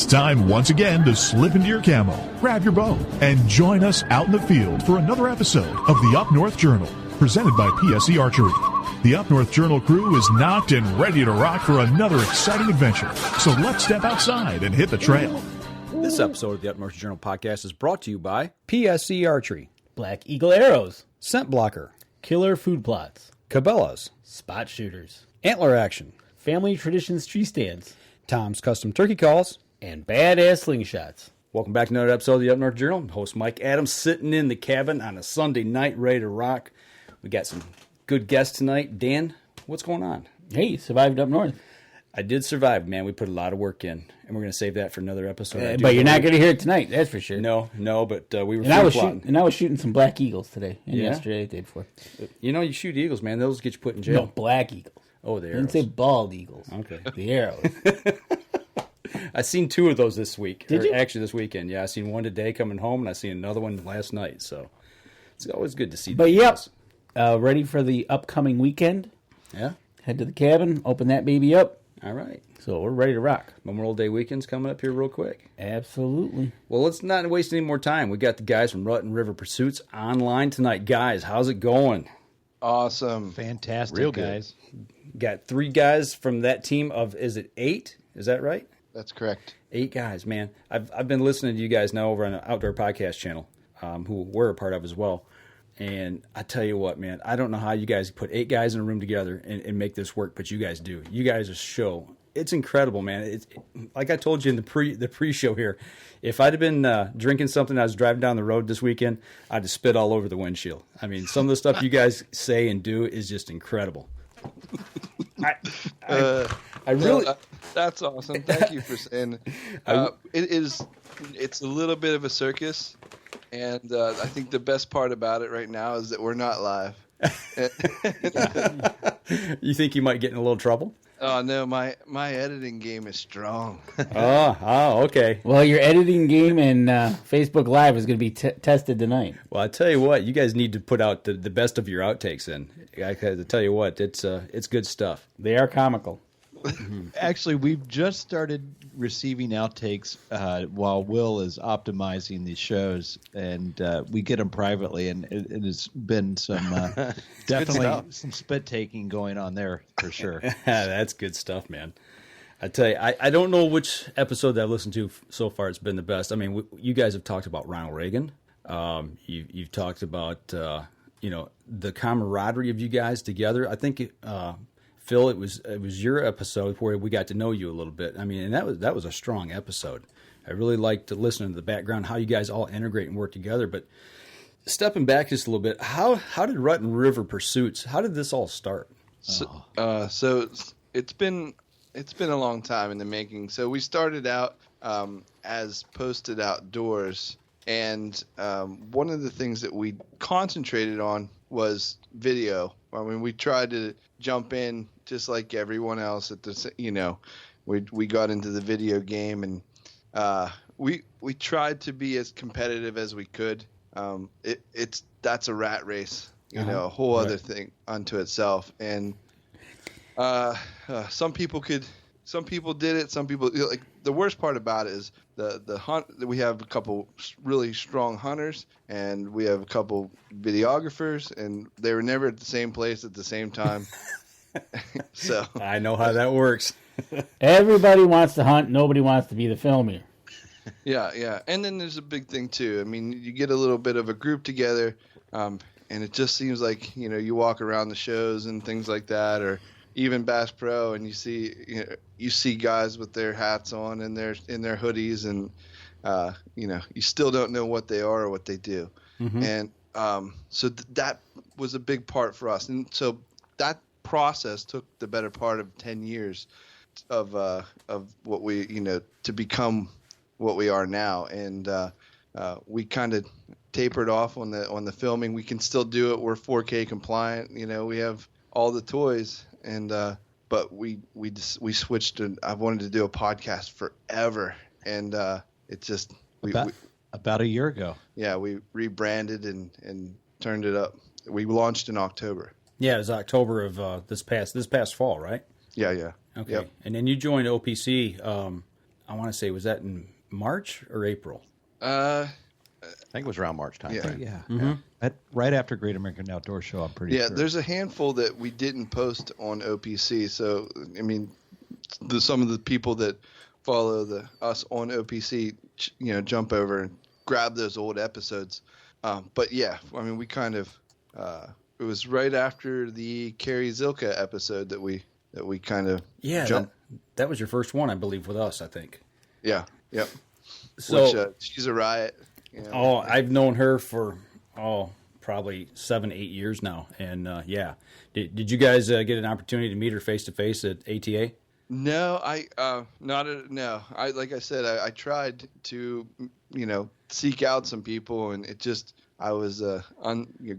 It's time once again to slip into your camo, grab your bow, and join us out in the field for another episode of the Up North Journal, presented by PSE Archery. The Up North Journal crew is knocked and ready to rock for another exciting adventure. So let's step outside and hit the trail. This episode of the Up North Journal podcast is brought to you by PSE Archery, Black Eagle Arrows, Scent Blocker, Killer Food Plots, Cabela's, Spot Shooters, Antler Action, Family Traditions Tree Stands, Tom's Custom Turkey Calls, and Badass Slingshots. Welcome back to another episode of the Up North Journal. I'm host Mike Adams, sitting in the cabin on a Sunday night, ready to rock. We got some good guests tonight. Dan, what's going on? Hey, survived up north. I did survive, man. We put a lot of work in, and we're going to save that for another episode. But you're not going to hear it tonight, that's for sure. No, but we were plotting. And I was shooting some black eagles today, and yesterday, the day before. You know, you shoot eagles, man. Those get you put in jail. No, black eagles. Oh, the arrows. I didn't say bald eagles. Okay. The arrows. I seen two of those this week. Did you? Actually, this weekend. Yeah, I seen one today coming home, and I seen another one last night. So it's always good to see. But yep, ready for the upcoming weekend. Yeah. Head to the cabin, open that baby up. All right. So we're ready to rock. Memorial Day weekend's coming up here real quick. Absolutely. Well, let's not waste any more time. We got the guys from Rutten River Pursuits online tonight. Guys, how's it going? Awesome. Fantastic, Real guys. Got 3 guys from that team of, is it 8? Is that right? That's correct. 8 guys, man. I've been listening to you guys now over on the Outdoor Podcast channel, who we're a part of as well. And I tell you what, man, I don't know how you guys put 8 guys in a room together and make this work, but you guys do. You guys are show. It's incredible, man. Like I told you in the pre-show here, if I'd have been drinking something, I was driving down the road this weekend, I'd have spit all over the windshield. I mean, some of the stuff you guys say and do is just incredible. I really. That's awesome. Thank you for saying. It's a little bit of a circus, and I think the best part about it right now is that we're not live. You think you might get in a little trouble? Oh no, my editing game is strong. Oh, okay. Well, your editing game and Facebook Live is going to be tested tonight. Well, I tell you what, you guys need to put out the best of your outtakes in. I tell you what, it's good stuff. They are comical. Actually, we've just started receiving outtakes while Will is optimizing the shows, and we get them privately, and it has been some definitely some spit taking going on there for sure. That's good stuff, man. I tell you, I don't know which episode that I've listened to so far it's been the best. I mean, you guys have talked about Ronald Reagan. You've talked about the camaraderie of you guys together. I think. Phil, it was your episode where we got to know you a little bit. I mean, and that was a strong episode. I really liked listening to the background, how you guys all integrate and work together. But stepping back just a little bit, how did Rutten River Pursuits? How did this all start? So it's been a long time in the making. So we started out as Posted Outdoors, and one of the things that we concentrated on was video. I mean, we tried to jump in just like everyone else at the, we got into the video game, and we tried to be as competitive as we could. That's a rat race, a whole other thing unto itself. And some people did it. Some people, like, the worst part about it is the hunt. We have a couple really strong hunters, and we have a couple videographers, and they were never at the same place at the same time. So I know how that works. Everybody wants to hunt. Nobody wants to be the filmer. Yeah. And then there's a big thing too. I mean, you get a little bit of a group together, and it just seems like, you walk around the shows and things like that, or even Bass Pro, and you see guys with their hats on and in their hoodies, and you still don't know what they are or what they do. Mm-hmm. And so that was a big part for us. And so that process took the better part of 10 years of what we, to become what we are now. And we kind of tapered off on the filming. We can still do it. We're 4K compliant. We have all the toys. And but we switched to, I wanted to do a podcast forever, and it just about a year ago. Yeah, we rebranded and turned it up. We launched in October. Yeah, it was October of this past fall, right? Yeah. Okay. Yep. And then you joined OPC I want to say, was that in March or April? I think it was around March time. Yeah. Frame. Yeah. Right after Great American Outdoor Show, I'm pretty sure. Yeah, there's a handful that we didn't post on OPC. So, I mean, some of the people that follow us on OPC, jump over and grab those old episodes. But yeah, I mean, we kind of it was right after the Carrie Zilka episode that we kind of jumped. That was your first one, I believe, with us, I think. Yeah, yep. So Which, she's a riot. You know. Oh, I've known her for probably 7-8 years now, and did you guys get an opportunity to meet her face to face at ATA? No, no. Like I said, I tried to seek out some people, and I was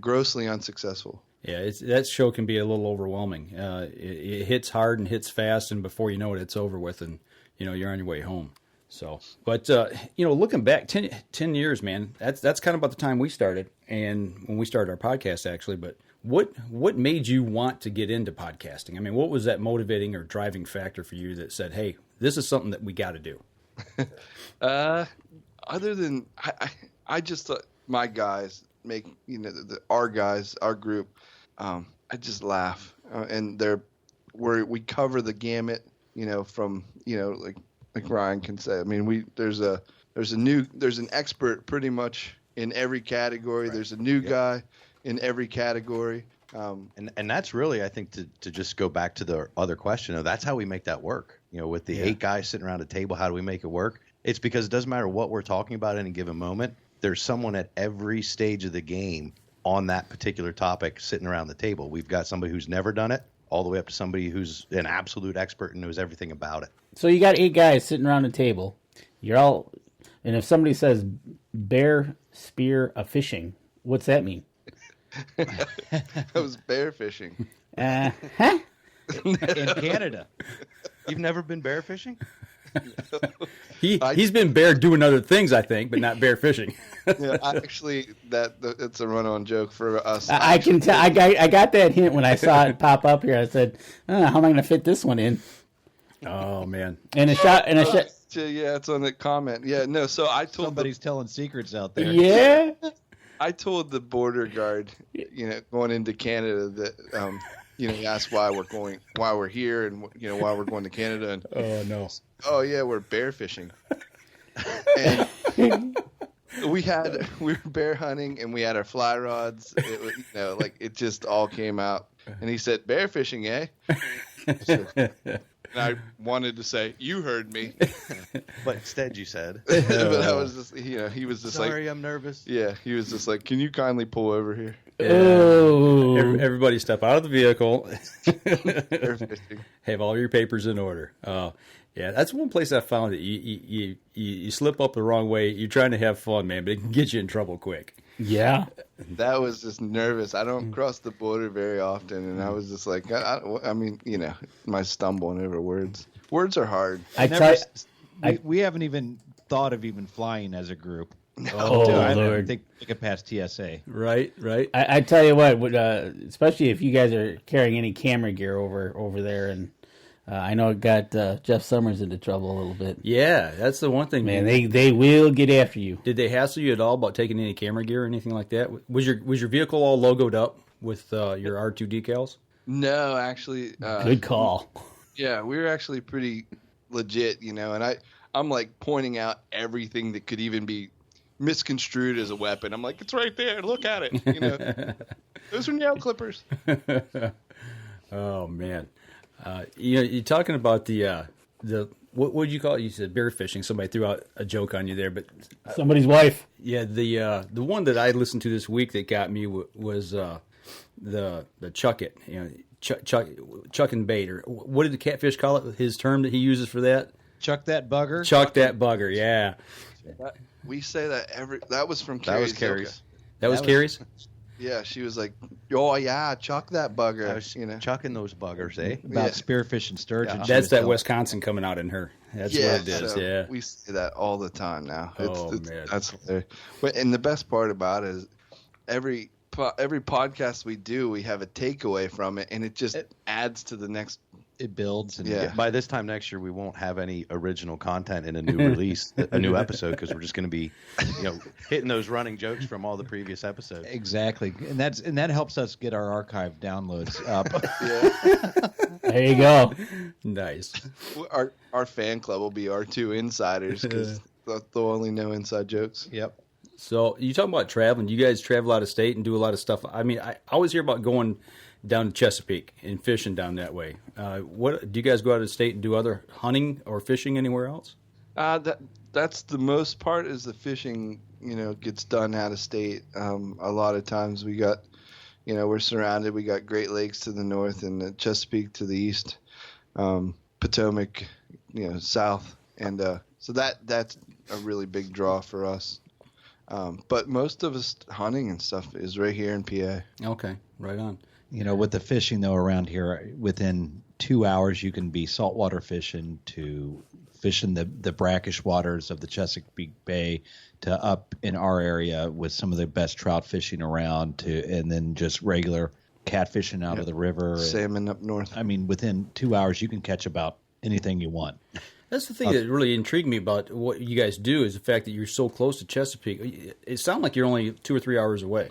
grossly unsuccessful. Yeah, that show can be a little overwhelming. It hits hard and hits fast, and before you know it, it's over with, and you're on your way home. So, but looking back 10 years, man, that's kind of about the time we started, and when we started our podcast, actually. But what made you want to get into podcasting? I mean, what was that motivating or driving factor for you that said, "Hey, this is something that we got to do"? Other than I just thought my guys make our guys, our group. I just laugh, and we cover the gamut. From like Ryan can say. I mean, there's an expert pretty much in every category. Right. There's a new guy in every category. And that's really, I think, to just go back to the other question, that's how we make that work. With the 8 guys sitting around a table, how do we make it work? It's because it doesn't matter what we're talking about at any given moment. There's someone at every stage of the game on that particular topic sitting around the table. We've got somebody who's never done it, all the way up to somebody who's an absolute expert and knows everything about it. So you got 8 guys sitting around the table. You're all, and if somebody says bear spear a fishing, what's that mean? That was bear fishing. Huh? In Canada. You've never been bear fishing? He's been bear doing other things, I think, but not bear fishing. Yeah, actually, it's a run-on joke for us. I can tell. I got that hint when I saw it pop up here. I said, "How am I going to fit this one in?" Oh man! And a shot. Yeah, it's on the comment. Yeah, no. So I told somebody's telling secrets out there. Yeah. I told the border guard, going into Canada that, he asked why we're here, and why we're going to Canada, and oh no. Oh yeah, we're bear fishing. And we were bear hunting, and we had our fly rods. It just all came out. And he said, "Bear fishing, eh?" And I wanted to say, "You heard me," but instead you said. But I was just, he was just sorry, I'm nervous. Yeah, he was just like, "Can you kindly pull over here?" Oh. Everybody step out of the vehicle. Bear fishing. Have all your papers in order. Yeah, that's one place I found that you slip up the wrong way. You're trying to have fun, man, but it can get you in trouble quick. Yeah. That was just nervous. I don't cross the border very often, and I was just like, I mean, my stumbling over words. Words are hard. We haven't even thought of even flying as a group. Oh, I Lord. think we could pass TSA. Right. I tell you what, especially if you guys are carrying any camera gear over there, and I know it got Jeff Summers into trouble a little bit. Yeah, that's the one thing, man. They will get after you. Did they hassle you at all about taking any camera gear or anything like that? Was your vehicle all logoed up with your R2 decals? No, actually. Good call. Yeah, we were actually pretty legit, and I'm like pointing out everything that could even be misconstrued as a weapon. I'm like, it's right there. Look at it. Those are nail clippers. Oh man. You're talking about the what would you call it? You said bear fishing. Somebody threw out a joke on you there, but somebody's wife. Yeah, the one that I listened to this week that got me was the chuck it. Chuck and bait, or what did the Catfish call it? His term that he uses for that? Chuck that bugger. Chuck that bugger. Yeah. We say that that was from That was Carrie's. That was Carrie's? Yeah, she was like, "Oh yeah, chuck that bugger." I was chucking those buggers, eh? About spearfish and sturgeon. Yeah. That's that Wisconsin coming out in her. That's what it is. So yeah, we say that all the time now. Man, that's hilarious. And the best part about it is every podcast we do, we have a takeaway from it, and it just adds to the next it builds. And Yeah. By this time next year, we won't have any original content in a new release, a new episode, because we're just going to be, hitting those running jokes from all the previous episodes. Exactly, and that helps us get our archive downloads up. There you go. Nice. Our fan club will be our two insiders because they'll only know inside jokes. Yep. So you talking about traveling? You guys travel out of state and do a lot of stuff. I mean, I always hear about going down to Chesapeake and fishing down that way. What do you guys go out of state and do other hunting or fishing anywhere else? That's the most part is the fishing. Gets done out of state. A lot of times we got, we're surrounded. We got Great Lakes to the north and the Chesapeake to the east, Potomac, south, and so that's a really big draw for us. But most of us hunting and stuff is right here in PA. Okay, right on. With the fishing though around here, within 2 hours you can be saltwater fishing to fishing the brackish waters of the Chesapeake Bay to up in our area with some of the best trout fishing around and then just regular catfishing out of the river. Salmon up north. I mean, within 2 hours you can catch about anything you want. That's the thing that really intrigued me about what you guys do is the fact that you're so close to Chesapeake. It sounds like you're only 2 or 3 hours away.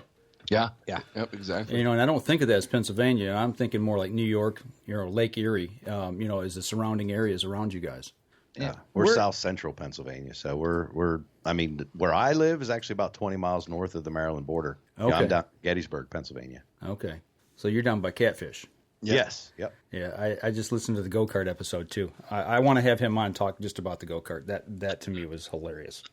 Yeah. Yep, exactly. And I don't think of that as Pennsylvania. I'm thinking more like New York, Lake Erie, as the surrounding areas around you guys. Yeah, we're South Central Pennsylvania, so we're where I live is actually about 20 miles north of the Maryland border. Okay. I'm down Gettysburg, Pennsylvania. Okay, so you're down by Catfish. Yep. Yes. Yep. Yeah, I just listened to the go-kart episode too. I want to have him on talk just about the go-kart. That to me was hilarious.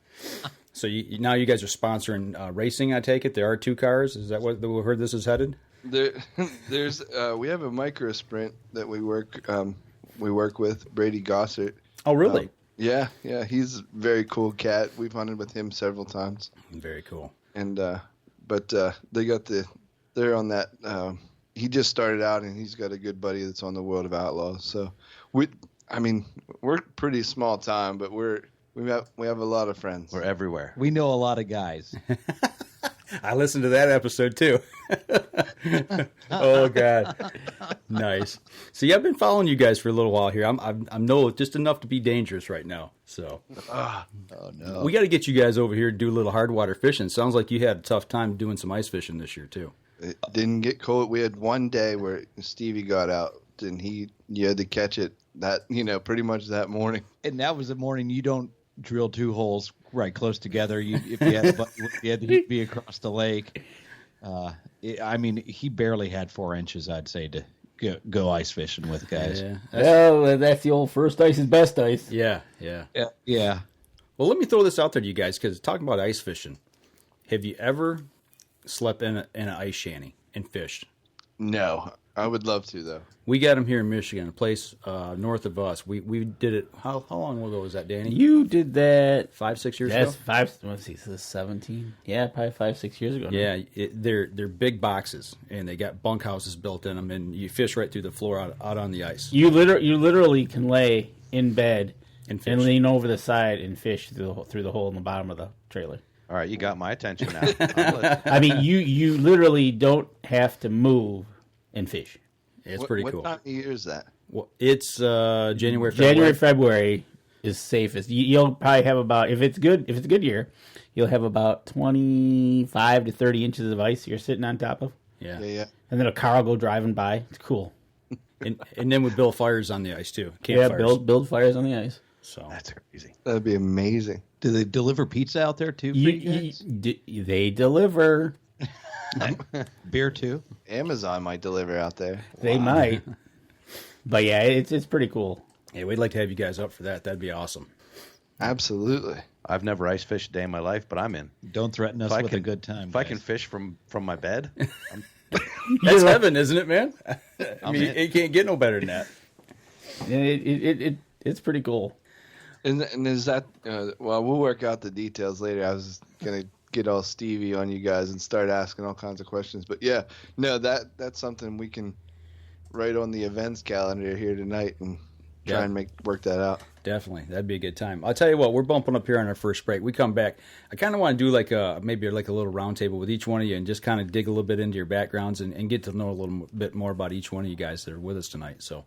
So now you guys are sponsoring racing, I take it? There are 2 cars? Is that what we heard this is headed? There's we have a micro sprint that we work with, Brady Gossert. Oh, really? Yeah, he's a very cool cat. We've hunted with him several times. Very cool. And but they're on that. He just started out, and he's got a good buddy that's on the World of Outlaws. So we're pretty small time, but we have a lot of friends. We're everywhere. We know a lot of guys. I listened to that episode too. Oh God, nice. See, I've been following you guys for a little while here. I'm know just enough to be dangerous right now. So, oh no, we got to get you guys over here to do a little hard water fishing. Sounds like you had a tough time doing some ice fishing this year too. It didn't get cold. We had one day where Stevie got out, and you had to catch it pretty much that morning. And that was the morning you don't drill 2 holes right close together. If you had to be across the lake. He barely had 4 inches, I'd say, to go ice fishing with guys. Yeah. Well, that's the old first ice is best ice. Yeah. Yeah. Well, let me throw this out there to you guys because talking about ice fishing, have you ever slept in an ice shanty and fished? No, I would love to though. We got them here in Michigan, a place north of us. We did it. How long ago was that, Danny? You did that 5-6 years ago. Yes, 17. Yeah, probably 5-6 years ago. Yeah, they're big boxes, and they got bunkhouses built in them, and you fish right through the floor out on the ice. You literally can lay in bed and and lean over the side and fish through the hole in the bottom of the trailer. All right, you got my attention now. I mean, you literally don't have to move and fish. It's pretty cool. What time of year is that? Well, it's January, February. January, February is safest. You'll probably have about, if it's a good year, you'll have about 25 to 30 inches of ice you're sitting on top of. Yeah. And then a car will go driving by. It's cool. And then we build fires on the ice too. Yeah, Campfires. build fires on the ice. So That's crazy. That'd be amazing. Do they deliver pizza out there too? For you guys? They deliver. Beer too? Amazon might deliver out there. They might. But yeah, it's pretty cool. yeah, we'd like to have you guys up for that. That'd be awesome. Absolutely. I've never ice fished a day in my life, but I'm in. Don't threaten us with a good time. If I can fish from my bed, That's heaven, isn't it, man? I mean, it can't get no better than that. It's pretty cool. And is that well, we'll work out the details later. I was gonna get all Stevie on you guys and start asking all kinds of questions. But yeah, no, that's something we can write on the events calendar here tonight and try and work that out. Definitely. That'd be a good time. I'll tell you what, we're bumping up here on our first break. We come back. I kind of want to do maybe a little round table with each one of you and just kind of dig a little bit into your backgrounds and get to know a little bit more about each one of you guys that are with us tonight. So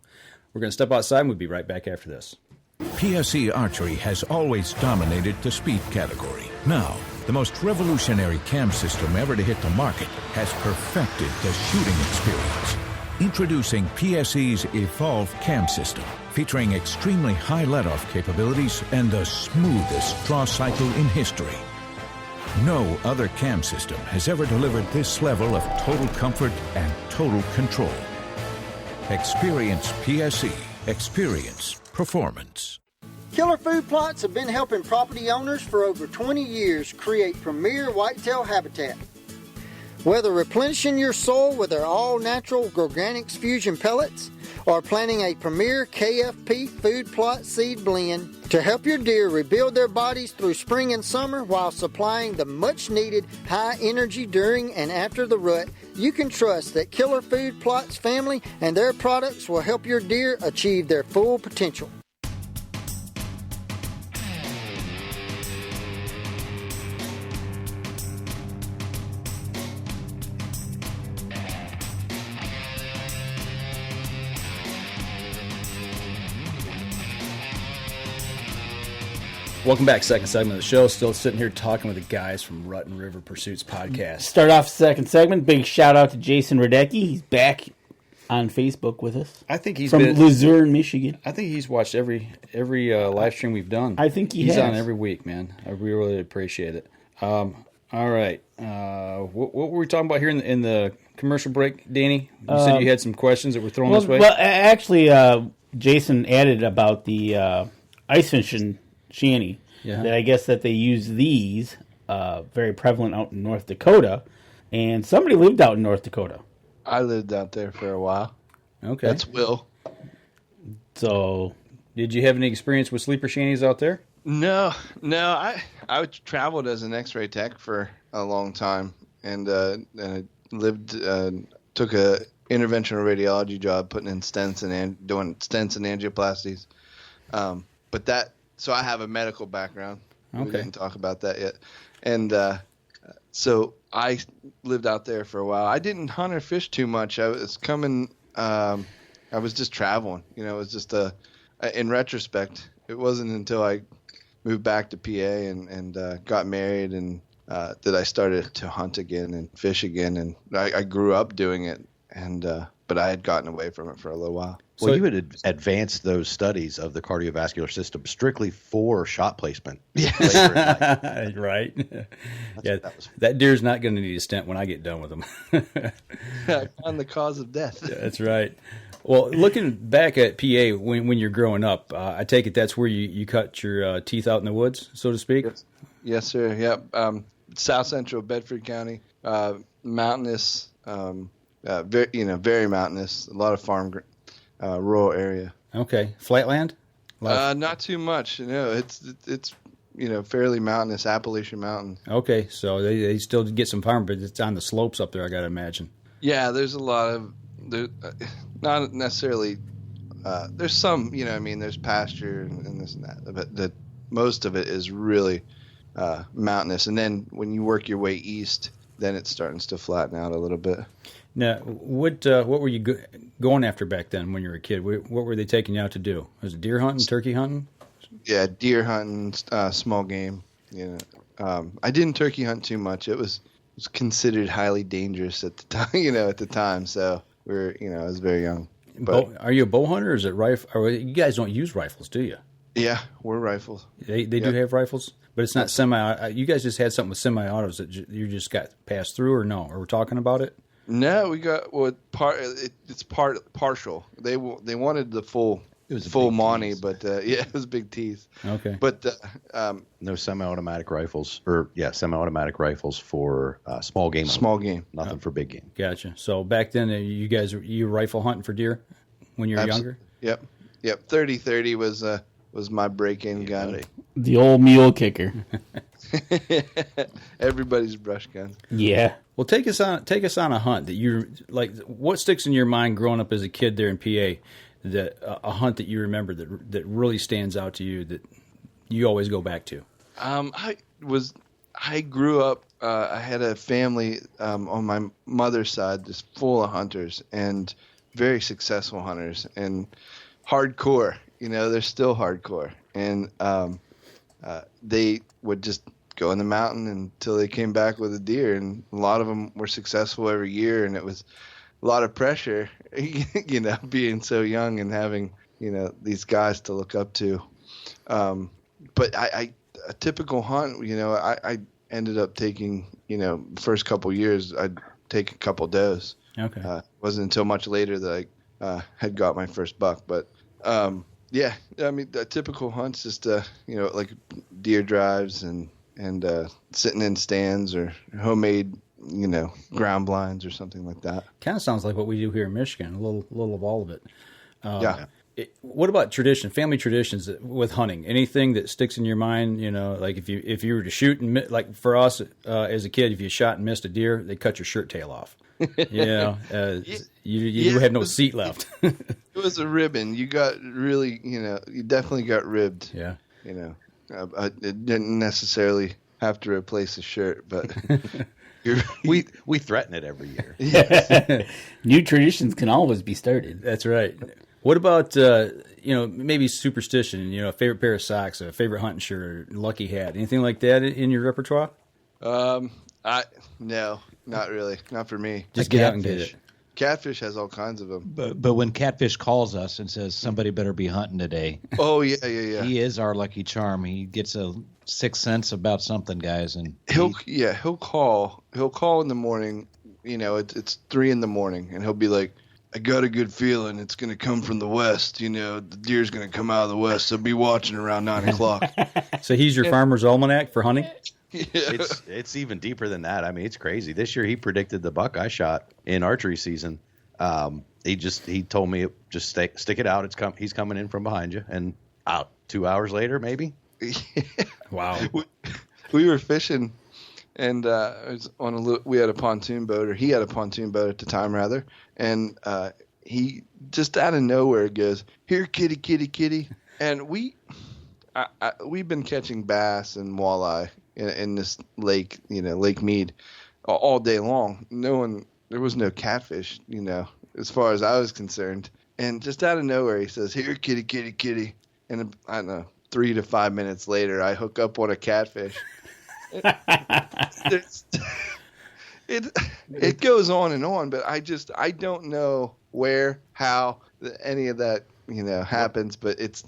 We're going to step outside and we'll be right back after this. PSE Archery has always dominated the speed category. Now, the most revolutionary cam system ever to hit the market has perfected the shooting experience. Introducing PSE's Evolve Cam System, featuring extremely high let-off capabilities and the smoothest draw cycle in history. No other cam system has ever delivered this level of total comfort and total control. Experience PSE. Experience performance. Killer Food Plots have been helping property owners for over 20 years create premier whitetail habitat. Whether replenishing your soil with their all-natural Organics Fusion pellets or planting a premier KFP food plot seed blend to help your deer rebuild their bodies through spring and summer while supplying the much-needed high energy during and after the rut, you can trust that Killer Food Plots family and their products will help your deer achieve their full potential. Welcome back, second segment of the show. Still sitting here talking with the guys from Rut and River Pursuits podcast. Start off second segment. Big shout out to Jason Radecki. He's back on Facebook with us. I think he's from been Luzerne, Michigan. I think he's watched every live stream we've done. I think he's on every week, man. I really appreciate it. All right, what were we talking about here in the commercial break, Danny? You said you had some questions that were thrown this way. Well, actually, Jason added about the ice fishing shanty. Yeah. That I guess that they use these very prevalent out in North Dakota, and somebody lived out in North Dakota. I lived out there for a while. Okay, that's Will. So, did you have any experience with sleeper shanties out there? No. I traveled as an X-ray tech for a long time, and I lived took a interventional radiology job, putting in stents and doing stents and angioplasties. But that. So I have a medical background. Okay. We didn't talk about that yet. And so I lived out there for a while. I didn't hunt or fish too much. I was coming I was just traveling. You know, it was just in retrospect, it wasn't until I moved back to PA and got married and that I started to hunt again and fish again, and I grew up doing it, and but I had gotten away from it for a little while. Well, So- you had advanced those studies of the cardiovascular system strictly for shot placement. later in life. Right. Yeah, that was- that deer's not going to need a stent when I get done with him. I found the cause of death. That's right. Well, looking back at PA when you're growing up, I take it that's where you cut your teeth out in the woods, so to speak? Yes, sir. Yep. South Central Bedford County, mountainous, very mountainous. A lot of farm, rural area. Okay. Flatland? Not too much. It's fairly mountainous, Appalachian Mountain. Okay, so they still get some farm, but it's on the slopes up there, I got to imagine. Yeah, there's a lot of not necessarily. There's some, there's pasture and this and that, but most of it is really mountainous. And then when you work your way east, then it's starting to flatten out a little bit. Now, what were you going after back then when you were a kid? What were they taking you out to do? Was it deer hunting, turkey hunting? Yeah, deer hunting, small game. I didn't turkey hunt too much. It was considered highly dangerous at the time. At the time, so I was very young. But Are you a bow hunter, or is it rifle? Or you guys don't use rifles, do you? yeah, we're rifles. They do have rifles, but it's not semi. You guys just had something with semi-autos that you just got passed through, or no? Or we're talking about it? No, we got it's partial. They wanted the full. It was full Monty, but it was big teeth. Okay, but No semi-automatic rifles, semi-automatic rifles for small game. Small game, nothing for big game. gotcha. So back then, you were rifle hunting for deer when you were younger. Yep. 30-30 was my break-in gun. Buddy. The old mule kicker. Everybody's brush gun. Yeah. Well, take us on a hunt that you like. What sticks in your mind growing up as a kid there in PA? That a hunt that you remember that really stands out to you that you always go back to. I grew up. I had a family on my mother's side, just full of hunters and very successful hunters. And hardcore. They're still hardcore, and they would just go in the mountain until they came back with a deer, and a lot of them were successful every year, and it was a lot of pressure, being so young and having these guys to look up to. But a typical hunt, I ended up taking, first couple years I'd take a couple does. Okay. It wasn't until much later that I had got my first buck, but yeah, I mean, the typical hunts just like deer drives and sitting in stands or homemade ground blinds or something like that. Kind of sounds like what we do here in Michigan. A little of all of it. Yeah. What about family traditions with hunting? Anything that sticks in your mind? Like if you were to shoot and like for us as a kid, if you shot and missed a deer, they cut your shirt tail off. You had no seat left. It was a ribbon. You got really, you definitely got ribbed. Yeah. It didn't necessarily have to replace a shirt, but we threaten it every year. New traditions can always be started. That's right. What about maybe superstition? A favorite pair of socks, a favorite hunting shirt, or lucky hat, anything like that in your repertoire? No, not really, not for me. Just get out and get it. Catfish has all kinds of them. But when Catfish calls us and says somebody better be hunting today, oh yeah, he is our lucky charm. He gets a sixth sense about something, guys, and he'll call in the morning. It's 3 a.m, and he'll be like, I got a good feeling it's going to come from the west. The deer's going to come out of the west, so be watching around 9 o'clock. So he's your farmer's almanac for hunting? Yeah. It's even deeper than that. I mean, it's crazy. This year he predicted the buck I shot in archery season. He told me just stick it out. He's coming in from behind you, and out 2 hours later, maybe. Wow. We were fishing, and it was we had a pontoon boat, or he had a pontoon boat at the time, rather, and he just out of nowhere goes, "Here, kitty, kitty, kitty," and we've been catching bass and walleye in this lake, Lake Mead, all day long. There was no catfish, as far as I was concerned. And just out of nowhere, he says, "Here, kitty, kitty, kitty," and I don't know, 3 to 5 minutes later, I hook up on a catfish. It goes on and on, but I don't know how any of that happens, but it's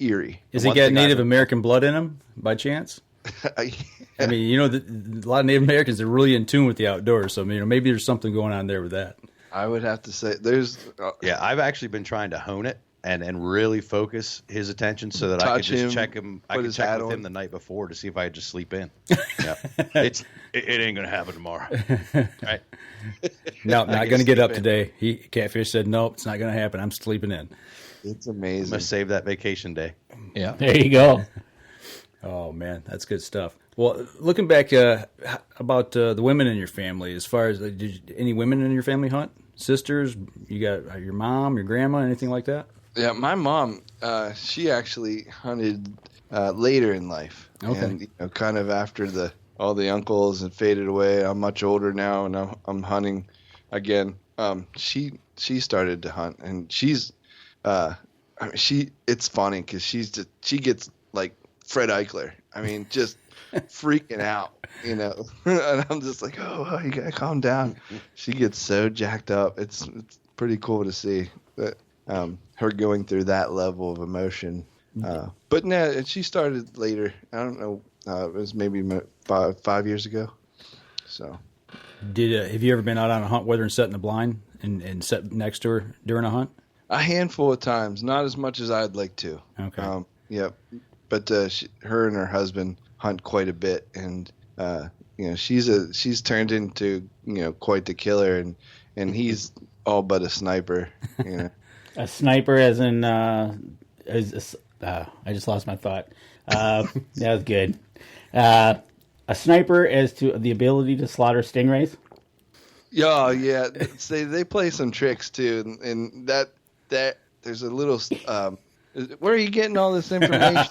eerie. Has he got Native American blood in him by chance? I mean, a lot of Native Americans are really in tune with the outdoors, so maybe there's something going on there with that. I would have to say there's. Yeah, I've actually been trying to hone it and really focus his attention so that I could just check him. I could check with him the night before to see if I could just sleep in. Yeah, it ain't gonna happen tomorrow. Right? No, not gonna get up today. Catfish said, "Nope, it's not gonna happen. I'm sleeping in." It's amazing. I'm gonna save that vacation day. Yeah, there you go. Oh man, that's good stuff. Well, looking back about the women in your family, as far as did any women in your family hunt? Sisters? You got your mom, your grandma, anything like that? Yeah, my mom, she actually hunted later in life. Okay. And kind of after all the uncles had faded away. I'm much older now, and I'm hunting again. She started to hunt, and she's it's funny because she gets like Fred Eichler. I mean, just freaking out, and I'm just like, oh, you gotta calm down. She gets so jacked up. It's pretty cool to see that her going through that level of emotion. But no, she started later. I don't know. It was maybe 5 years ago. So, have you ever been out on a hunt with her and sat in the blind and sat next to her during a hunt? A handful of times, not as much as I'd like to. Okay. Yeah, but her and her husband hunt quite a bit, and she's turned into quite the killer, and he's all but a sniper. A sniper, as in I just lost my thought. That was good. A sniper as to the ability to slaughter stingrays. Yeah. They play some tricks too, and that there's a little. Where are you getting all this information?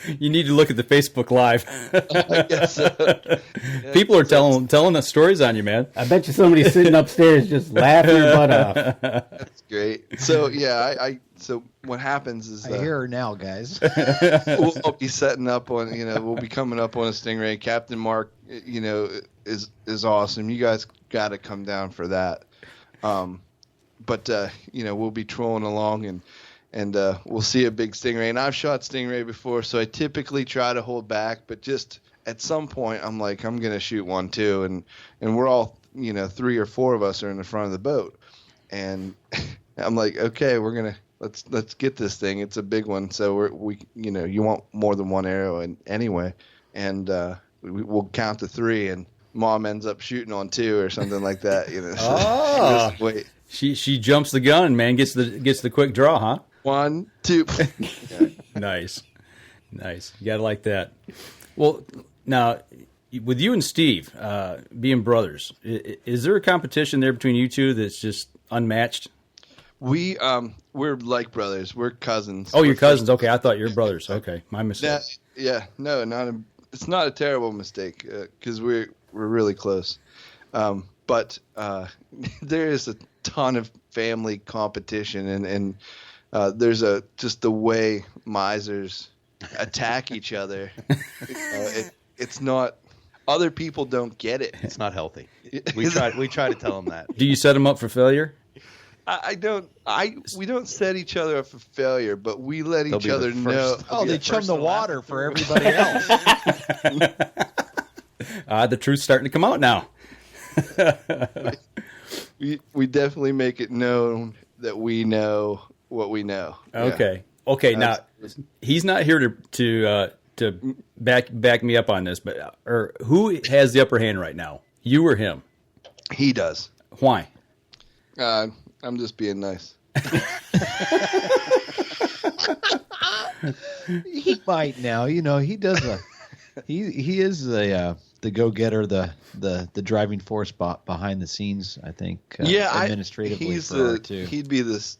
You need to look at the Facebook Live. I guess so. People are telling us stories on you, man. I bet you somebody's sitting upstairs just laughing their butt off. That's great. So yeah, so what happens is I hear her now, guys. we'll be setting up on, we'll be coming up on a Stingray. Captain Mark, is awesome. You guys got to come down for that. But we'll be trolling along and we'll see a big stingray. And I've shot stingray before, so I typically try to hold back. But just at some point, I'm like, I'm gonna shoot one too, and we're all 3 or 4 of us are in the front of the boat, and I'm like, okay, we're gonna let's get this thing. It's a big one, so we you want more than one arrow anyway, and we'll count to 3, and Mom ends up shooting on 2 or something like that. So just wait. She jumps the gun, man. Gets the quick draw, huh? 1, 2. Nice. You gotta like that. Well, now with you and Steve being brothers, is there a competition there between you two that's just unmatched? We're like brothers. We're cousins. Oh, you're cousins. Okay, I thought you were brothers. Okay, my mistake. No, it's not a terrible mistake because we're really close. But there is a ton of family competition, and there's just the way misers attack each other. It's not. Other people don't get it. It's not healthy. We try to tell them that. Do you set them up for failure? We don't set each other up for failure, but we let each other know. Oh, they chum the water for everybody else. The truth's starting to come out now. We definitely make it known that we know what we know. Okay. Yeah. Okay. Now he's not here to back me up on this, but who has the upper hand right now? You or him? He does. Why? I'm just being nice. He might now. He does he is the go-getter, the driving force behind the scenes, I think. Administratively, he'd be this,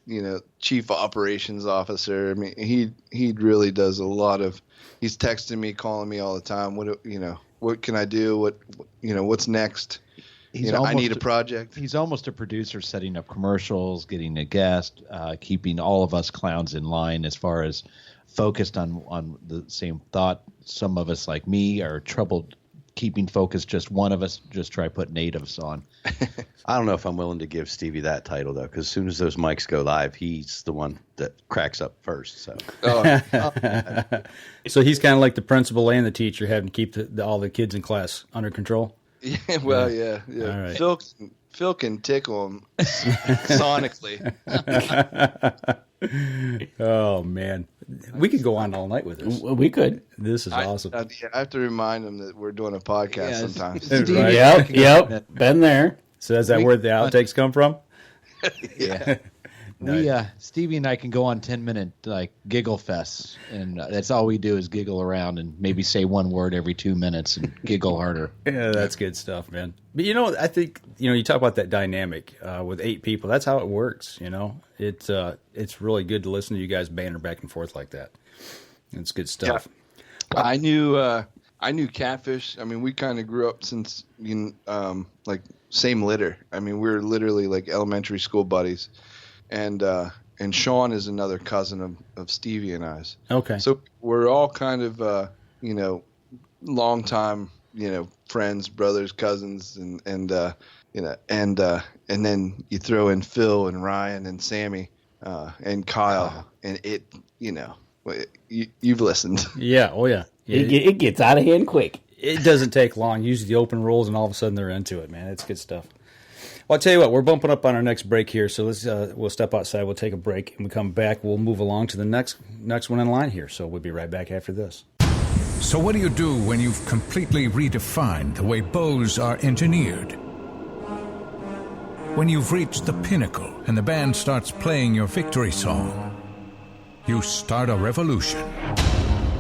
chief operations officer. I mean, he really does a lot of. He's texting me, calling me all the time. What can I do? What's next? I need a project. He's almost a producer, setting up commercials, getting a guest, keeping all of us clowns in line as far as focused on the same thought. Some of us, like me, are troubled keeping focused. Just one of us, just try putting 8 of us on. I don't know if I'm willing to give Stevie that title, though, because as soon as those mics go live, he's the one that cracks up first. So, So he's kind of like the principal and the teacher, having to keep all the kids in class under control. Yeah, well, yeah. All right. Phil can tickle him sonically. Oh man, we could go on all night with this. We could. This is awesome. I have to remind him that we're doing a podcast sometimes. Right. Yep. Been there. So is that where the outtakes come from? Yeah. Stevie and I can go on 10-minute giggle fests, and that's all we do is giggle around and maybe say one word every 2 minutes and giggle harder. Yeah, that's good stuff, man. But I think you talk about that dynamic with 8 people. That's how it works. It's really good to listen to you guys banter back and forth like that. It's good stuff. Yeah. I knew Catfish. I mean, we kind of grew up since same litter. I mean, we were literally like elementary school buddies. And Sean is another cousin of Stevie and I's. Okay. So we're all kind of longtime friends, brothers, cousins, and then you throw in Phil and Ryan and Sammy and Kyle, and you've listened. Yeah. Oh yeah. It gets out of hand quick. It doesn't take long. Usually the open rolls, and all of a sudden they're into it, man. It's good stuff. Well, I'll tell you what, we're bumping up on our next break here, so we'll step outside, we'll take a break, and we come back, we'll move along to the next one in line here, so we'll be right back after this. So what do you do when you've completely redefined the way bows are engineered? When you've reached the pinnacle and the band starts playing your victory song, you start a revolution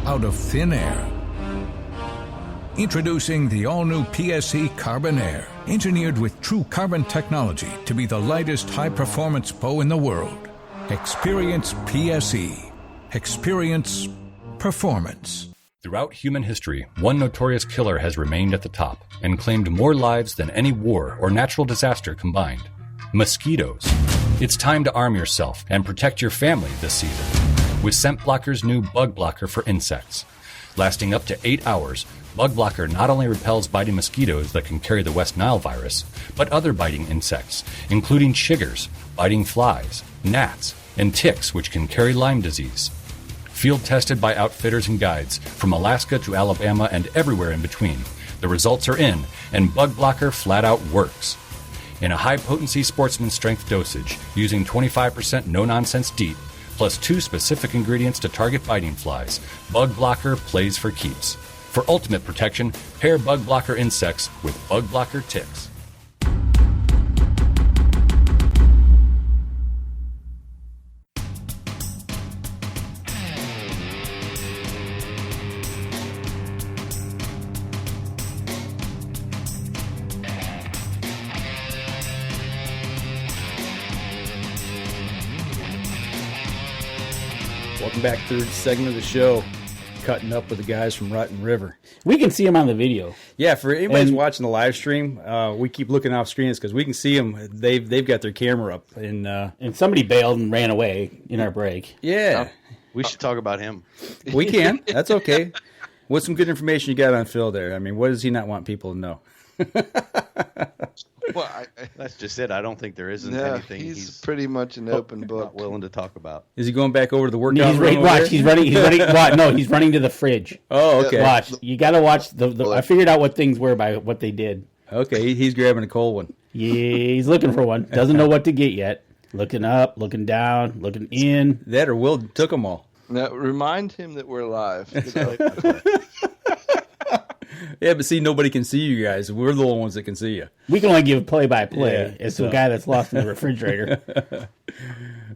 out of thin air. Introducing the all-new PSE Carbon Air, engineered with true carbon technology to be the lightest high-performance bow in the world. Experience PSE. Experience performance. Throughout human history, one notorious killer has remained at the top and claimed more lives than any war or natural disaster combined. Mosquitoes. It's time to arm yourself and protect your family this season with Scent Blocker's new Bug Blocker for insects. Lasting up to 8 hours, Bug Blocker not only repels biting mosquitoes that can carry the West Nile virus, but other biting insects, including chiggers, biting flies, gnats, and ticks which can carry Lyme disease. Field tested by outfitters and guides from Alaska to Alabama and everywhere in between. The results are in, and Bug Blocker flat out works. In a high-potency sportsman strength dosage, using 25% no-nonsense DEET, plus 2 specific ingredients to target biting flies, Bug Blocker plays for keeps. For ultimate protection, pair Bug Blocker insects with Bug Blocker ticks. Welcome back, third segment of the show, cutting up with the guys from Rotten River. We can see them on the video. Yeah, for anybody's watching the live stream, we keep looking off screens because we can see them. They've got their camera up, And somebody bailed and ran away in our break. yeah, We should talk about him. we can. That's okay. What's some good information you got on Phil there? I mean, what does he not want people to know? Well, That's just it. I don't think there isn't yeah, anything he's pretty much an open not book. willing to talk about. Is he going back over to the workout He's room? running. over Watch. there? He's running. He's running. No, he's running to the fridge. Oh, okay. Watch. You got to watch the. I figured out what things were by what they did. Okay, he's grabbing a cold one. Yeah, he's looking for one. Doesn't know what to get yet. Looking up, looking down, looking in. That or Will took them all. Now, remind him that we're live. Yeah, but see, nobody can see you guys. We're the only ones that can see you. We can only give play-by-play. Yeah, It's to a guy that's lost in the refrigerator.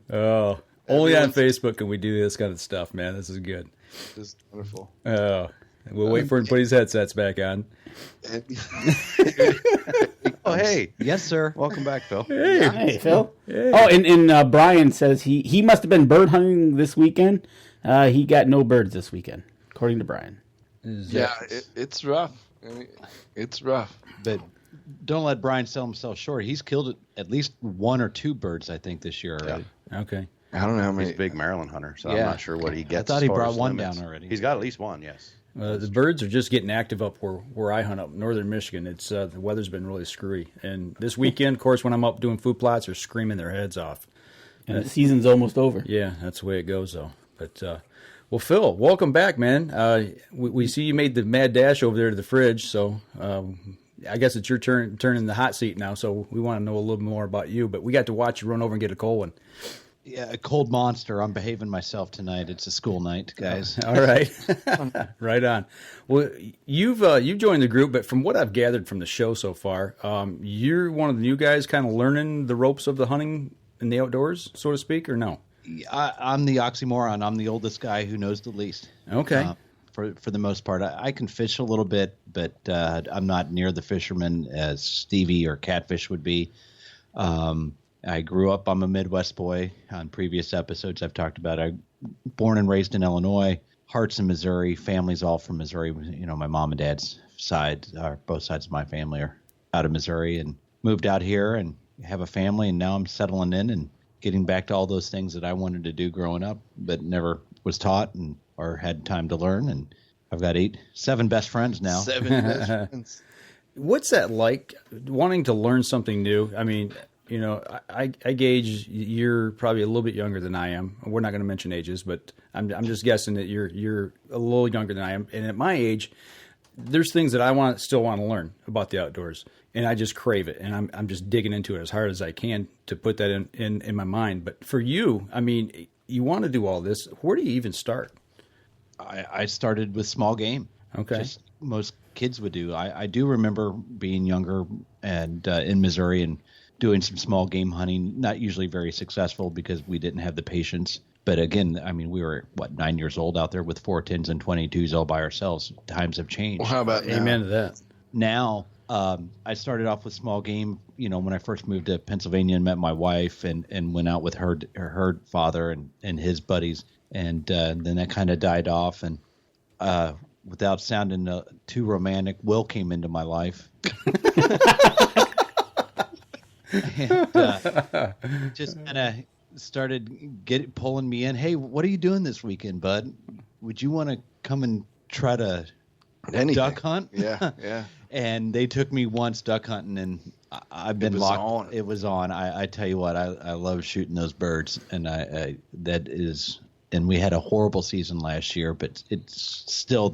Oh, only on Facebook can we do this kind of stuff, man. This is good. Just wonderful. Oh, we'll wait for him to put his headsets back on. Oh, hey. Yes, sir. Welcome back, Phil. Hey, Phil. Oh, and Brian says he must have been bird hunting this weekend. He got no birds this weekend, according to Brian. Yeah, it's rough. I mean, it's rough. But don't let Brian sell himself short. He's killed at least 1 or 2 birds, I think, this year already. Okay. I don't know how many. He's a big Maryland hunter, so I'm Yeah. not sure what he gets. I thought he as far brought as one limits. down already. He's got at least one, yes. The birds are just getting active up where I hunt up northern Michigan. It's the weather's been really screwy, and this weekend, of course, when I'm up doing food plots, they're screaming their heads off. And the season's almost over. Yeah, that's the way it goes, though. But well, Phil, welcome back, man. We see you made the mad dash over there to the fridge, so I guess it's your turn in the hot seat now. So we want to know a little more about you. But we got to watch you run over and get a cold one. Yeah, a cold monster. I'm behaving myself tonight. It's a school night, guys. All right, right on. Well, you've joined the group, but from what I've gathered from the show so far, you're one of the new guys, kind of learning the ropes of the hunting in the outdoors, so to speak, or no? I'm the oxymoron. I'm the oldest guy who knows the least. Okay. For the most part, I can fish a little bit, but I'm not near the fisherman as Stevie or Catfish would be. I grew up. I'm a Midwest boy. On previous episodes, I've talked about. I born and raised in Illinois, hearts in Missouri. Family's all from Missouri. You know, my mom and dad's side, or both sides of my family, are out of Missouri, and moved out here and have a family. And now I'm settling in and getting back to all those things that I wanted to do growing up, but never was taught or had time to learn. And I've got 7 best friends now. 7 best friends. What's that like, wanting to learn something new? I mean, you know, I gauge you're probably a little bit younger than I am. We're not going to mention ages, but I'm just guessing that you're a little younger than I am. And at my age, there's things that I still want to learn about the outdoors, and I just crave it, and I'm just digging into it as hard as I can to put that in my mind. But for you, I mean, you want to do all this. Where do you even start? I started with small game. Okay. Just most kids would do. I do remember being younger and in Missouri and doing some small game hunting, not usually very successful because we didn't have the patience. But again, I mean, we were, 9 years old out there with 410s and 22s all by ourselves. Times have changed. Well, how about now? Amen to that. Now, I started off with small game, when I first moved to Pennsylvania and met my wife and went out with her father and his buddies. And then that kind of died off. And without sounding too romantic, Will came into my life. And just kind of started pulling me in. Hey, what are you doing this weekend, bud? Would you want to come and try to duck hunt? Yeah. And they took me once duck hunting, and I've been locked. It was on. I tell you what, I love shooting those birds, and and we had a horrible season last year, but it's still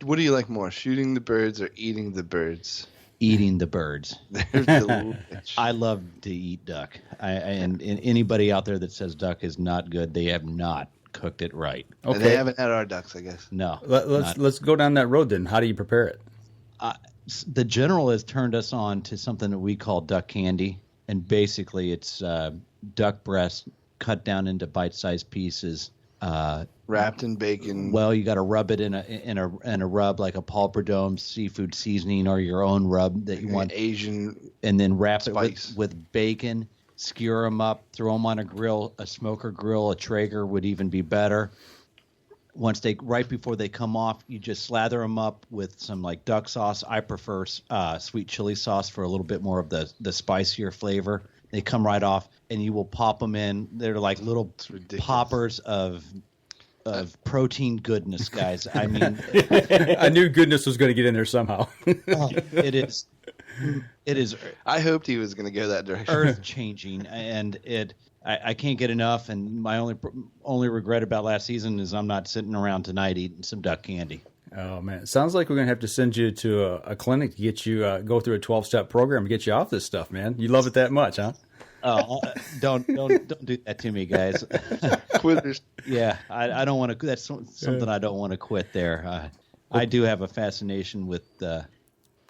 What do you like more, shooting the birds or eating the birds? Eating the birds. They're delicious. I love to eat duck. And anybody out there that says duck is not good, they have not cooked it right. Okay. And they haven't had our ducks, I guess. No. Let's go down that road then. How do you prepare it? The general has turned us on to something that we call duck candy, and basically it's duck breast cut down into bite-sized pieces, wrapped in bacon. Well, you got to rub it in a rub like a Paul Prudhomme seafood seasoning or your own rub that you want, Asian, and then wrap spice. it with bacon. Skewer them up, throw them on a grill, a smoker grill, a Traeger would even be better. Right before they come off, you just slather them up with some like duck sauce. I prefer sweet chili sauce for a little bit more of the spicier flavor. They come right off, and you will pop them in. They're like little poppers of protein goodness, guys. I mean, I knew goodness was going to get in there somehow. It is. I hoped he was going to go that direction. Earth changing, and I can't get enough. And my only regret about last season is I'm not sitting around tonight eating some duck candy. Oh man, it sounds like we're gonna have to send you to a clinic to get you go through a 12-step program to get you off this stuff, man. You love it that much, huh? Oh, don't do that to me, guys. Quitters. Yeah, I don't want to. That's something I don't want to quit there. I do have a fascination with.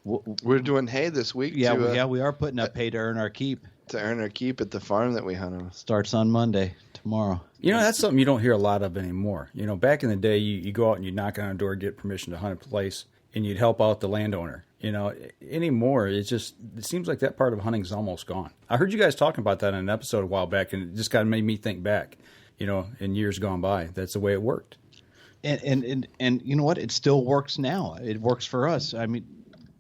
We're doing hay this week. Yeah, we are putting up hay to earn our keep. To earn our keep at the farm that we hunt on. Starts on Monday, tomorrow. You know, that's something you don't hear a lot of anymore. You know, back in the day, you go out and you knock on a door, get permission to hunt a place, and you'd help out the landowner. You know, anymore, it seems like that part of hunting is almost gone. I heard you guys talking about that in an episode a while back, and it just kind of made me think back, you know, in years gone by. That's the way it worked. And you know what? It still works now. It works for us. I mean,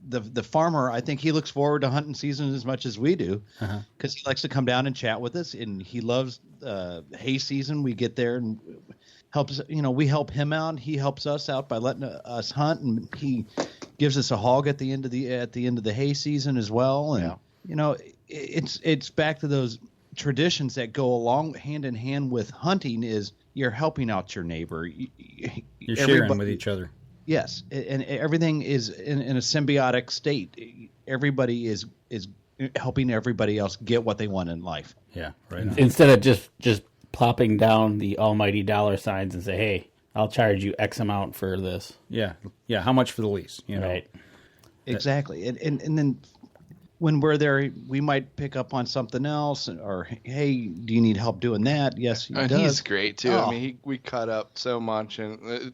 the farmer, I think he looks forward to hunting season as much as we do, because he likes to come down and chat with us, and he loves hay season. We get there and helps. You know, we help him out. He helps us out by letting us hunt, and he gives us a hog at the end of the hay season as well. And you know, it's back to those traditions that go along hand in hand with hunting. Is you're helping out your neighbor. You're sharing with each other. Yes, and everything is in a symbiotic state. Everybody is helping everybody else get what they want in life. Yeah, right. Instead of just plopping down the almighty dollar signs and say, "Hey, I'll charge you X amount for this." Yeah. How much for the lease? You know? Right. Exactly, and then when we're there, we might pick up on something else, or hey, do you need help doing that? Yes, he does. He's great too. Oh. I mean, we cut up so much, and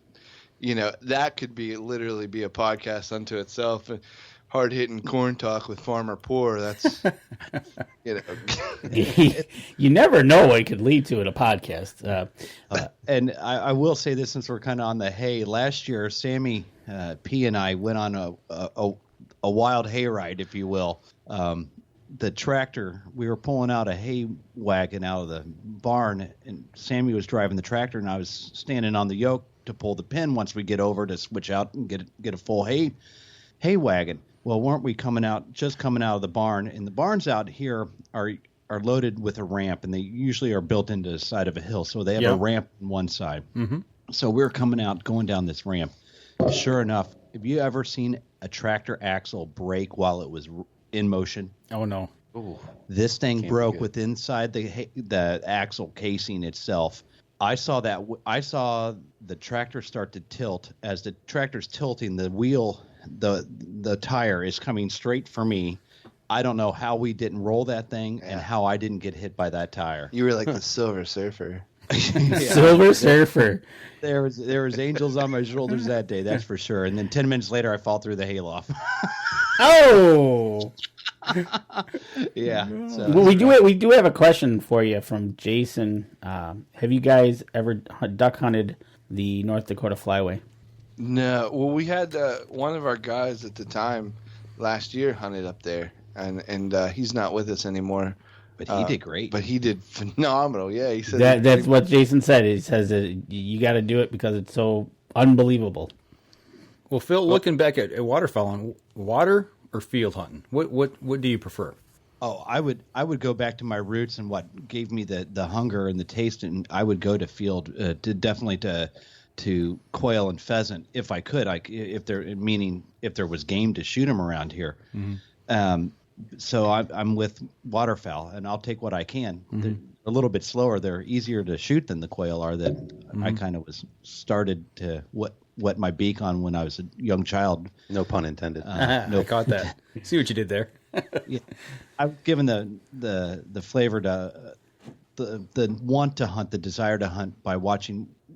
you know, that could literally be a podcast unto itself. Hard hitting corn talk with Farmer Poor. That's, you know. You never know what it could lead to in a podcast. And I will say this, since we're kind of on the hay. Last year, Sammy P and I went on a wild hay ride, if you will. The tractor, we were pulling out a hay wagon out of the barn, and Sammy was driving the tractor, and I was standing on the yoke to pull the pin once we get over to switch out and get a full hay wagon. Well, weren't we coming out of the barn? And the barns out here are loaded with a ramp, and they usually are built into the side of a hill, so they have a ramp on one side. Mm-hmm. So we're going down this ramp. Sure enough, have you ever seen a tractor axle break while it was in motion? Oh no! Ooh, this thing broke with inside the axle casing itself. I saw the tractor start to tilt. As the tractor's tilting, the wheel, the tire is coming straight for me. I don't know how we didn't roll that thing and how I didn't get hit by that tire. You were like the Silver Surfer. Silver Surfer. There was angels on my shoulders that day, that's for sure. And then 10 minutes later, I fall through the hayloft. Oh, Yeah. So, Well, we do have a question for you from Jason. Have you guys ever duck hunted the North Dakota Flyway? No. Well, we had one of our guys at the time last year hunted up there, and he's not with us anymore. but he did great. But he did phenomenal. Yeah, he said That's what Jason said. He says that you got to do it because it's so unbelievable. Well, Phil, looking back at waterfowling, water or field hunting, what do you prefer? Oh, I would go back to my roots and what gave me the hunger and the taste, and I would go to field definitely to quail and pheasant if I could. If there was game to shoot them around here. Mm-hmm. So I'm with waterfowl, and I'll take what I can. Mm-hmm. They're a little bit slower. They're easier to shoot than the quail are. That I kind of was started to wet my beak on when I was a young child. No pun intended. No. I caught that. See what you did there. Yeah, I've given the flavor to the want to hunt, the desire to hunt by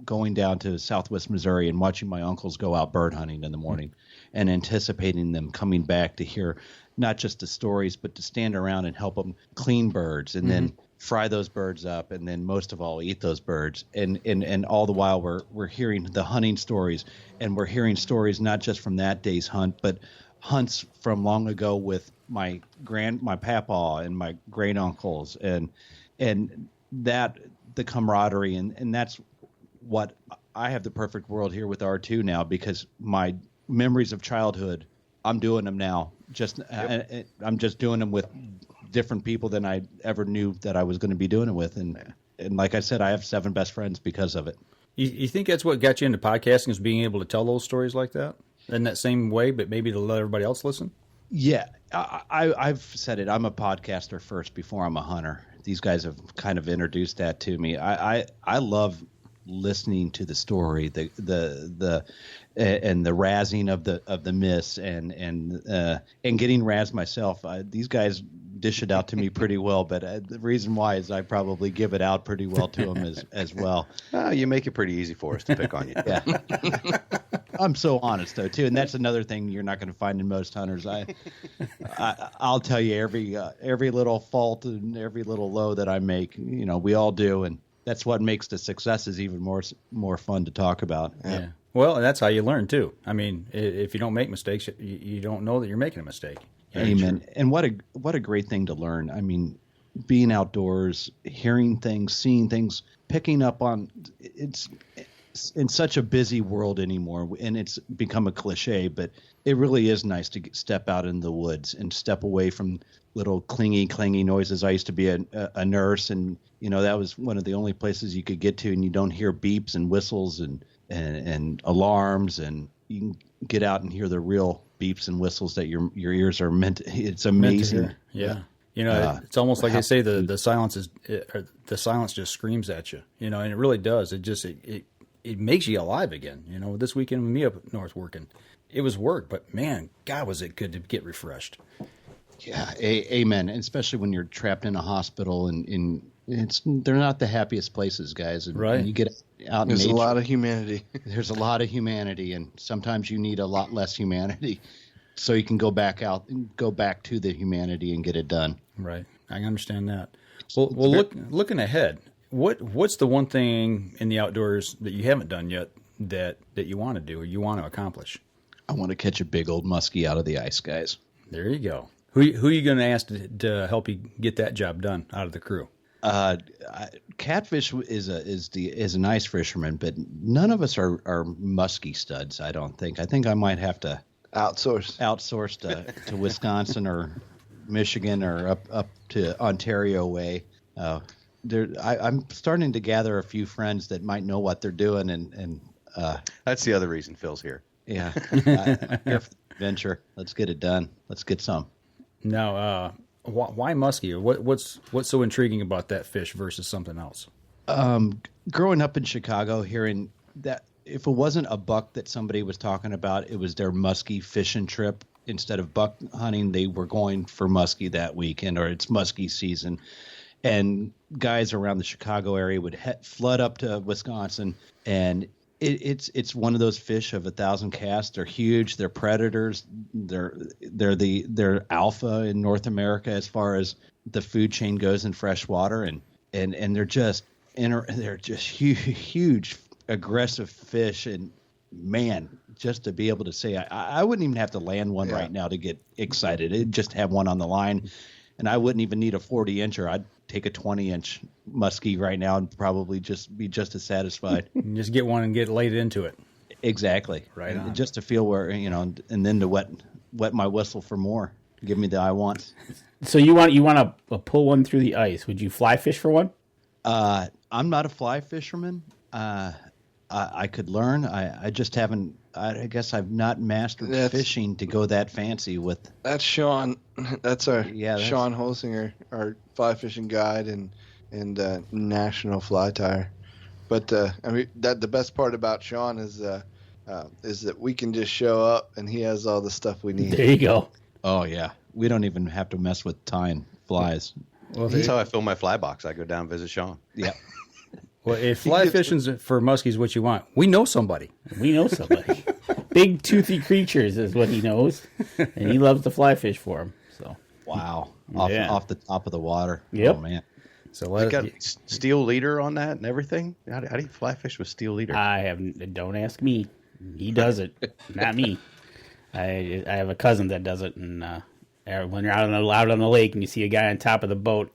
going down to Southwest Missouri and watching my uncles go out bird hunting in the morning, and anticipating them coming back to hear not just the stories, but to stand around and help them clean birds and then fry those birds up, and then most of all eat those birds. And all the while we're hearing the hunting stories, and we're hearing stories not just from that day's hunt, but hunts from long ago with my papaw and my great uncles, and that the camaraderie, and that's what I have the perfect world here with R2 now, because my memories of childhood, I'm doing them now. I'm just doing them with different people than I ever knew that I was going to be doing it with, and like I said, I have 7 best friends because of it. You think that's what got you into podcasting, is being able to tell those stories like that in that same way, but maybe to let everybody else listen? Yeah, I've said it. I'm a podcaster first before I'm a hunter. These guys have kind of introduced that to me. I love listening to the story, the and the razzing of the miss, and getting razzed myself. These guys dish it out to me pretty well, but the reason why is I probably give it out pretty well to them as well. You make it pretty easy for us to pick on you. Yeah. I'm so honest though too, and that's another thing you're not going to find in most hunters. I'll tell you every little fault and every little low that I make. We all do, and that's what makes the successes even more fun to talk about. Yeah. Well, and that's how you learn too. I mean, if you don't make mistakes, you don't know that you're making a mistake. Amen. And what a great thing to learn. I mean, being outdoors, hearing things, seeing things, picking up on it's in such a busy world anymore, and it's become a cliche, but it really is nice to step out in the woods and step away from little clingy noises. I used to be a nurse, and that was one of the only places you could get to, and you don't hear beeps and whistles and alarms, and you can get out and hear the real beeps and whistles that your ears are meant to. It's amazing. Yeah. It's almost like they say the silence just screams at you, and it really does. It makes you alive again. This weekend with me up north working, it was work, but man, God, was it good to get refreshed. Yeah, amen. And especially when you're trapped in a hospital, and they're not the happiest places, guys. And, right. And you get out in There's nature. a lot of humanity. There's a lot of humanity, and sometimes you need a lot less humanity, so you can go back to the humanity and get it done. Right, I understand that. Well, looking ahead, what's the one thing in the outdoors that you haven't done yet that you want to do or you want to accomplish? I want to catch a big old muskie out of the ice, guys. There you go. Who are you going to ask to help you get that job done out of the crew? Catfish is an ice fisherman, but none of us are muskie studs. I don't think. I think I might have to outsource to Wisconsin or Michigan or up to Ontario way. I'm starting to gather a few friends that might know what they're doing, and that's the other reason Phil's here. Yeah, here for the adventure. Let's get it done. Let's get some. Now, why muskie? What's so intriguing about that fish versus something else? Growing up in Chicago, hearing that if it wasn't a buck that somebody was talking about, it was their muskie fishing trip. Instead of buck hunting, they were going for muskie that weekend, or it's muskie season. And guys around the Chicago area would flood up to Wisconsin, and It's one of those fish of 1,000 casts. They're huge. They're predators. They're alpha in North America as far as the food chain goes in freshwater, and they're just huge, aggressive fish. And man, just to be able to say, I wouldn't even have to land one right now to get excited. It'd just have one on the line, and I wouldn't even need a 40-incher. I'd take a 20-inch muskie right now and probably be just as satisfied. Just get one and get laid into it. Exactly. Right and on. just to feel where, and then to wet my whistle for more. Give me the I want. So you want to pull one through the ice. Would you fly fish for one? I'm not a fly fisherman. I could learn. I just haven't. I guess I've not mastered fishing to go that fancy with. That's Sean. That's our Sean Holsinger, our fly fishing guide and national fly tire. But I mean, the best part about Sean is that we can just show up and he has all the stuff we need. There you go. Oh yeah, we don't even have to mess with tying flies. Well, that's how I fill my fly box. I go down and visit Sean. Yeah. Well, if fly fishing's for muskies what you want, we know somebody. Big toothy creatures is what he knows, and he loves to fly fish for them. So wow, off the top of the water. Yep. Oh man. So you got steel leader on that and everything. How do you fly fish with steel leader? Don't ask me. He does it, not me. I have a cousin that does it, and when you're out on the lake and you see a guy on top of the boat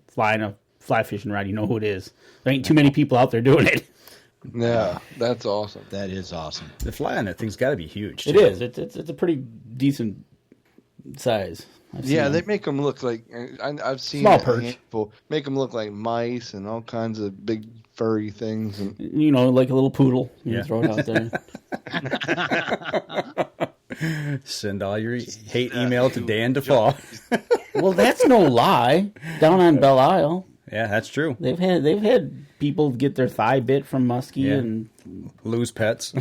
flying a fly fishing rod, you know who it is. There ain't too many people out there doing it. Yeah, that's awesome. That is awesome. The fly on that thing's got to be huge, too. It is. It's a pretty decent size. They make them look like I've seen small a perch. handful make them look like mice and all kinds of big furry things. And like a little poodle. You throw it out there. Send all your hate email to Dan DeFaw. Well, that's no lie. Down on Belle Isle. Yeah, that's true. They've had people get their thigh bit from muskie and lose pets.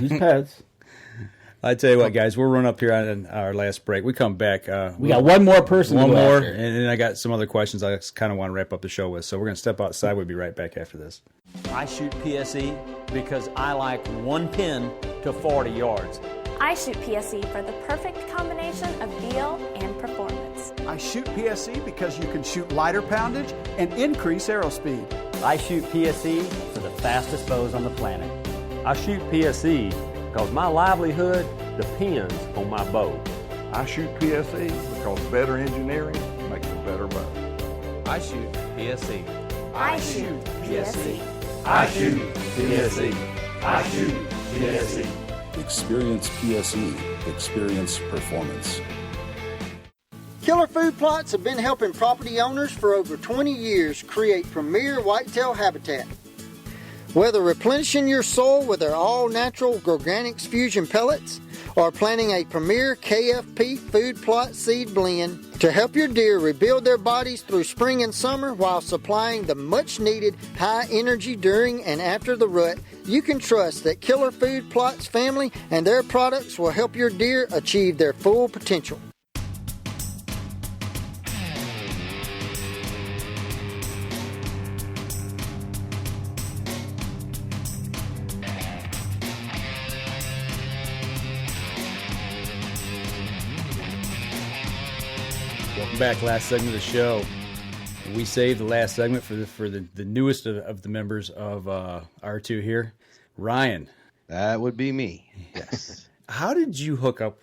I tell you what, guys, we're running up here on our last break. We come back. We got one more person. One more, after. and then I got some other questions I kind of want to wrap up the show with. So we're going to step outside. We'll be right back after this. I shoot PSE because I like one pin to 40 yards. I shoot PSE for the perfect combination of feel and performance. I shoot PSE because you can shoot lighter poundage and increase arrow speed. I shoot PSE for the fastest bows on the planet. I shoot PSE because my livelihood depends on my bow. I shoot PSE because better engineering makes a better bow. I shoot PSE. I shoot PSE. I shoot PSE. I shoot PSE. Experience PSE. Experience performance. Killer Food Plots have been helping property owners for over 20 years create premier whitetail habitat. Whether replenishing your soil with their all-natural Organics Fusion pellets or planting a premier KFP food plot seed blend to help your deer rebuild their bodies through spring and summer while supplying the much-needed high energy during and after the rut, you can trust that Killer Food Plots family and their products will help your deer achieve their full potential. Welcome back. Last segment of the show. We saved the last segment for the newest of the members of R2 here, Ryan. That would be me. Yes. How did you hook up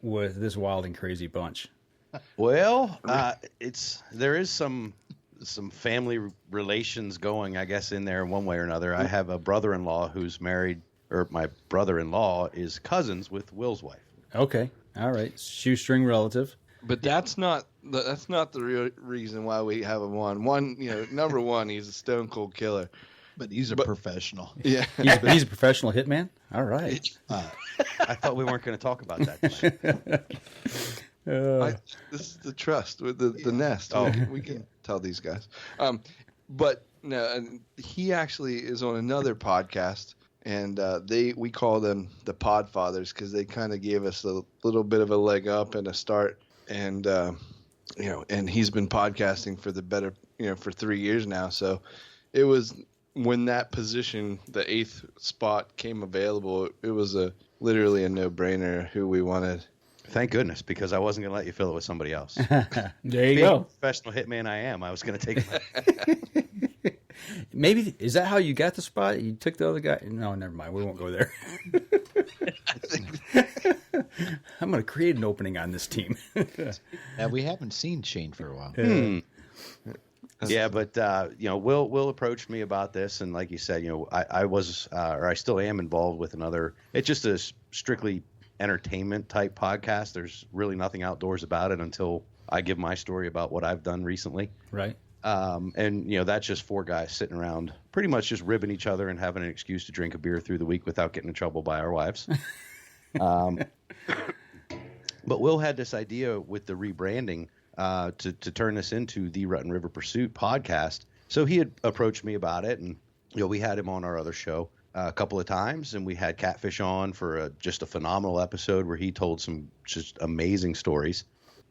with this wild and crazy bunch? Well, there is some family relations going, I guess, in there one way or another. I have a brother-in-law who's married, or my brother-in-law is cousins with Will's wife. Okay, all right, shoestring relative. But that's not the real reason why we have him on. Number one, he's a stone cold killer. But he's a professional. Yeah, he's a professional hitman. All right. I thought we weren't going to talk about that tonight. This is the trust with the nest. Oh. We can tell these guys. But no, he actually is on another podcast, and we call them the Podfathers because they kind of gave us a little bit of a leg up and a start. And and he's been podcasting for the better, for 3 years now. So it was when that position, the 8th spot, came available, it was literally a no-brainer who we wanted. Thank goodness, because I wasn't going to let you fill it with somebody else. There you Being go. the professional hitman I am, I was going to take it. Maybe, is that how you got the spot? You took the other guy? No, never mind. We won't go there. I'm going to create an opening on this team. We haven't seen Shane for a while. Yeah, but Will approached me about this, and like you said, I was or I still am involved with another. It's just a strictly entertainment type podcast. There's really nothing outdoors about it until I give my story about what I've done recently. Right. And that's just 4 guys sitting around, pretty much just ribbing each other and having an excuse to drink a beer through the week without getting in trouble by our wives. But Will had this idea with the rebranding to turn this into the Rutten River Pursuit podcast. So he had approached me about it, and we had him on our other show a couple of times, and we had Catfish on for just a phenomenal episode where he told some just amazing stories.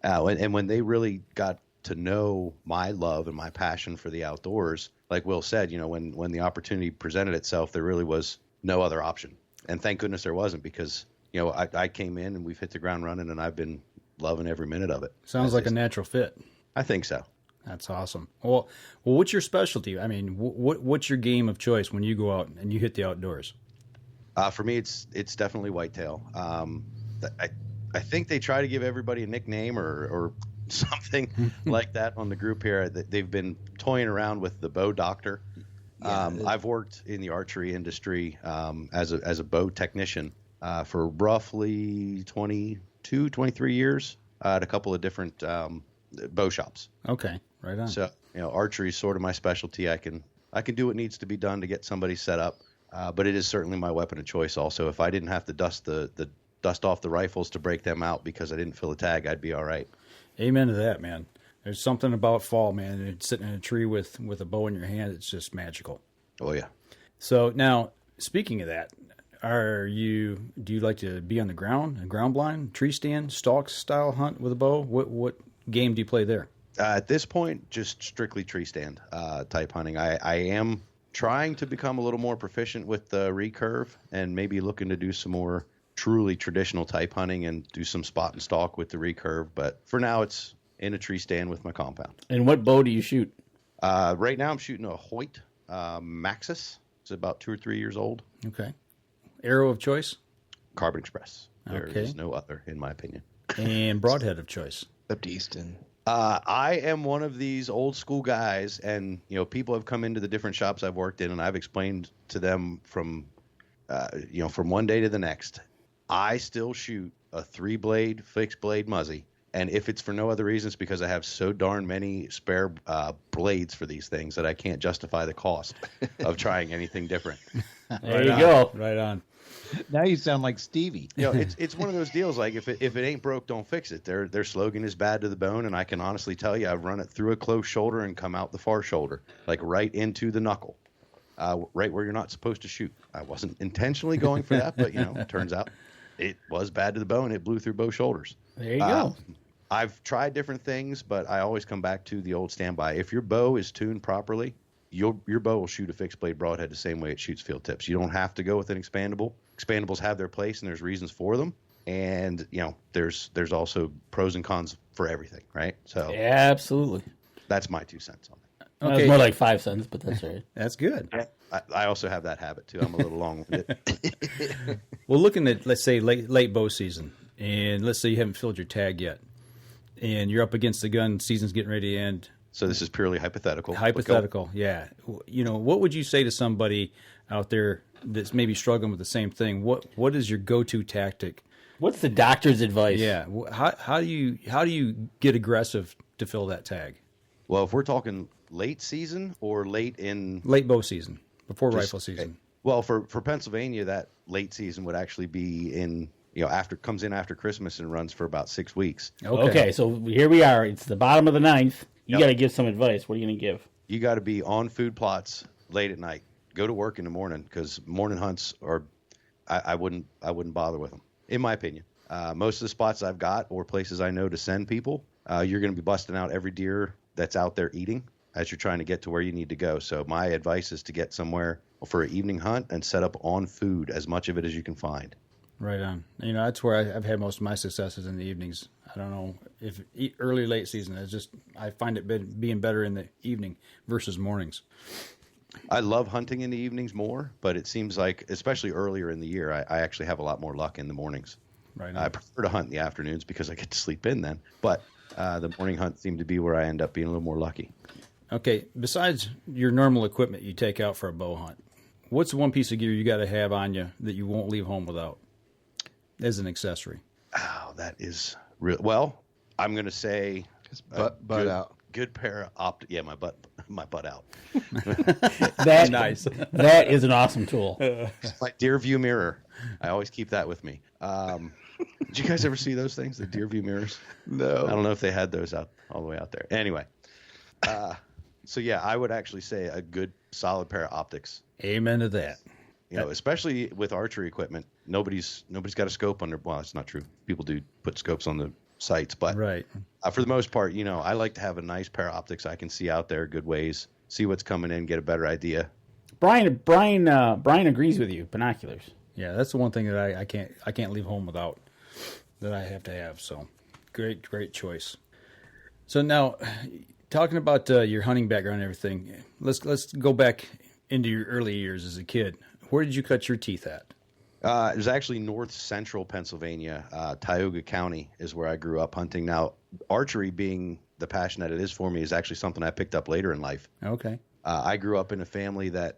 And when they really got to know my love and my passion for the outdoors, like Will said, when the opportunity presented itself, there really was no other option. And thank goodness there wasn't, because I came in and we've hit the ground running, and I've been loving every minute of it. Sounds like a natural fit. I think so. That's awesome. Well, what's your specialty? I mean, what's your game of choice when you go out and you hit the outdoors? For me, it's definitely whitetail. I think they try to give everybody a nickname or something like that on the group here. They've been toying around with the bow doctor. I've worked in the archery industry as a bow technician for roughly 22, 23 years at a couple of different bow shops. Okay, right on. So, archery is sort of my specialty. I can do what needs to be done to get somebody set up, but it is certainly my weapon of choice also. If I didn't have to dust off the rifles to break them out because I didn't fill a tag, I'd be all right. Amen to that, man. There's something about fall, man. And sitting in a tree with a bow in your hand, it's just magical. Oh, yeah. So now, speaking of that, do you like to be on the ground, a ground blind, tree stand, stalk style hunt with a bow? What game do you play there? At this point, just strictly tree stand type hunting. I am trying to become a little more proficient with the recurve and maybe looking to do some more truly traditional type hunting and do some spot and stalk with the recurve. But for now, it's in a tree stand with my compound. And what bow do you shoot? Right now, I'm shooting a Hoyt Maxis. It's about 2 or 3 years old. Okay. Arrow of choice? Carbon Express. There Okay. is no other, in my opinion. And broadhead of choice? Up to Easton. I am one of these old school guys, and people have come into the different shops I've worked in, and I've explained to them from one day to the next. I still shoot a 3-blade fixed blade Muzzy, and if it's for no other reason, it's because I have so darn many spare blades for these things that I can't justify the cost of trying anything different. There you go. Right on. Now you sound like Stevie. It's one of those deals like if it ain't broke, don't fix it. Their slogan is bad to the bone, and I can honestly tell you I've run it through a close shoulder and come out the far shoulder, like right into the knuckle, right where you're not supposed to shoot. I wasn't intentionally going for that, but it turns out it was bad to the bone. It blew through both shoulders. There you go. I've tried different things, but I always come back to the old standby. If your bow is tuned properly, your bow will shoot a fixed blade broadhead the same way it shoots field tips. You don't have to go with an expandable. Expandables have their place, and there's reasons for them. And there's also pros and cons for everything, right? So Absolutely. that's my 2 cents on it. Okay. It's more like 5 cents, but that's all right. That's good. I also have that habit too. I'm a little long with it. Well, looking at, let's say, late bow season, and let's say you haven't filled your tag yet, and you're up against the gun, season's getting ready to end. So this is purely hypothetical. Hypothetical, yeah. What would you say to somebody out there that's maybe struggling with the same thing? What is your go-to tactic? What's the doctor's advice? Yeah. How do you get aggressive to fill that tag? Well, if we're talking late season or late bow season, before rifle season. Well, for Pennsylvania, that late season would actually be in comes in after Christmas and runs for about 6 weeks. Okay, so here we are. It's the bottom of the 9th. You got to give some advice. What are you going to give? You got to be on food plots late at night. Go to work in the morning, because morning hunts are. I wouldn't bother with them, in my opinion. Most of the spots I've got or places I know to send people, you're going to be busting out every deer that's out there eating. as you're trying to get to where you need to go. So my advice is to get somewhere for an evening hunt and set up on food, as much of it as you can find. Right on. That's where I've had most of my successes in the evenings. I don't know if early, late season. I find it being better in the evening versus mornings. I love hunting in the evenings more, but it seems like, especially earlier in the year, I actually have a lot more luck in the mornings. Right. I prefer to hunt in the afternoons because I get to sleep in then. But the morning hunts seem to be where I end up being a little more lucky. Okay, besides your normal equipment you take out for a bow hunt, what's the one piece of gear you got to have on you that you won't leave home without as an accessory? Oh, that is real. Well, I'm going to say butt out. Good pair of yeah, my butt out. That's nice. That is an awesome tool. My deer view mirror. I always keep that with me. Did you guys ever see those things, the deer view mirrors? No. I don't know if they had those out all the way out there. Anyway, so yeah, I would actually say a good solid pair of optics. Amen to that. Especially with archery equipment, nobody's got a scope on their. Well, it's not true. People do put scopes on the sights, but right. For the most part, I like to have a nice pair of optics I can see out there good ways, see what's coming in, get a better idea. Brian agrees with you. Binoculars. Yeah, that's the one thing that I can't leave home without, that I have to have. So, great choice. So now, talking about your hunting background and everything, let's go back into your early years as a kid. Where did you cut your teeth at? It was actually north central Pennsylvania. Tioga County is where I grew up hunting. Now, archery being the passion that it is for me is actually something I picked up later in life. Okay. I grew up in a family that,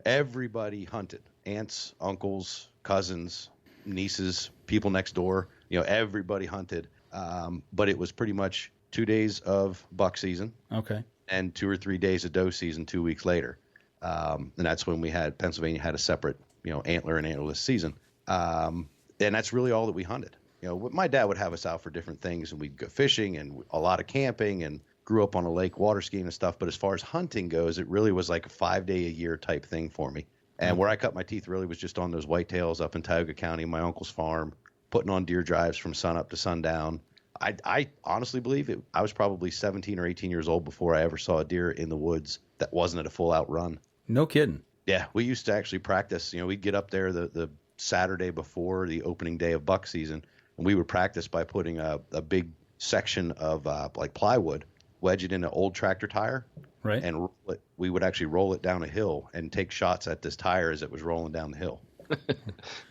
everybody hunted. Aunts, uncles, cousins, nieces, people next door. Everybody hunted. But it was pretty much 2 days of buck season. Okay. And 2 or 3 days of doe season 2 weeks later. And that's when Pennsylvania had a separate, antler and antlerless season. And that's really all that we hunted. My dad would have us out for different things, and we'd go fishing and a lot of camping, and grew up on a lake water skiing and stuff. But as far as hunting goes, it really was like a 5-day-a-year type thing for me. And where I cut my teeth really was just on those whitetails up in Tioga County, my uncle's farm, putting on deer drives from sun up to sundown. I honestly believe I was probably 17 or 18 years old before I ever saw a deer in the woods that wasn't at a full-out run. No kidding. Yeah, we used to actually practice. We'd get up there the Saturday before the opening day of buck season, and we would practice by putting a big section of like plywood, wedge it in an old tractor tire, right, and roll it. We would actually roll it down a hill and take shots at this tire as it was rolling down the hill.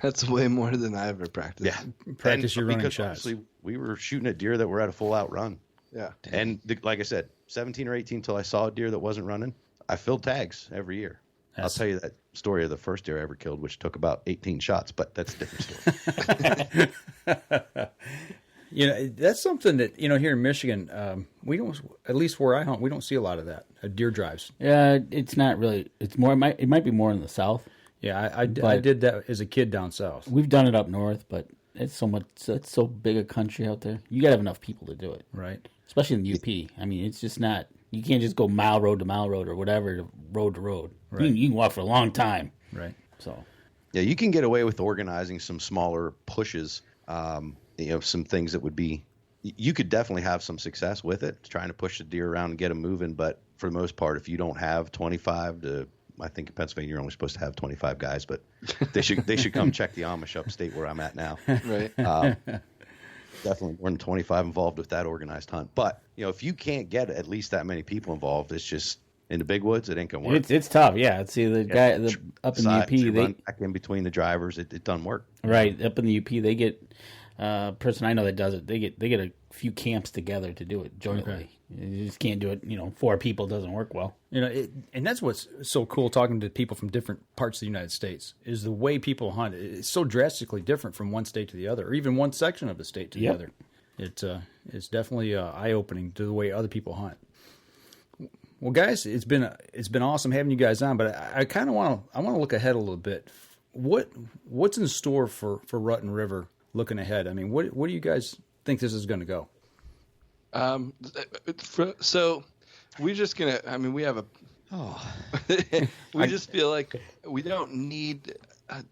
That's way more than I ever practiced. Yeah, practice your running shots. Honestly, we were shooting at deer that were at a full-out run. Yeah, and like I said, 17 or 18 until I saw a deer that wasn't running. I filled tags every year. I'll tell you that story of the first deer I ever killed, which took about 18 shots, but that's a different story. That's something that, here in Michigan, we don't, at least where I hunt, we don't see a lot of that, deer drives. Yeah, it's not really, it's more, it might be more in the south. Yeah, I did that as a kid down south. We've done it up north, but it's so big a country out there. You got to have enough people to do it. Right. Especially in the UP. I mean, it's just not, you can't just go mile road to mile road or whatever, to road. Right. You can walk for a long time. Right. So. Yeah, you can get away with organizing some smaller pushes, some things that would be, you could definitely have some success with it, trying to push the deer around and get them moving. But for the most part, if you don't have 25 to, I think in Pennsylvania you're only supposed to have 25 guys, but they should come check the Amish upstate where I'm at now. Right. Definitely more than 25 involved with that organized hunt. But, if you can't get at least that many people involved, it's just, in the big woods, it ain't going to work. It's tough, yeah. See, the guy up in the UP, they run back in between the drivers, it doesn't work. Right, up in the UP, they get, person I know that does it, they get a few camps together to do it jointly. Okay. You just can't do it, 4 people doesn't work well. And that's what's so cool talking to people from different parts of the United States, is the way people hunt. It's so drastically different from one state to the other, or even one section of the state to the other. It's definitely eye-opening to the way other people hunt. Well, guys, it's been awesome having you guys on, but I kind of want to look ahead a little bit. What's in store for Rut and River looking ahead? I mean, what do you guys think this is going to go? So we're just gonna. I mean, we have a. We just feel like we don't need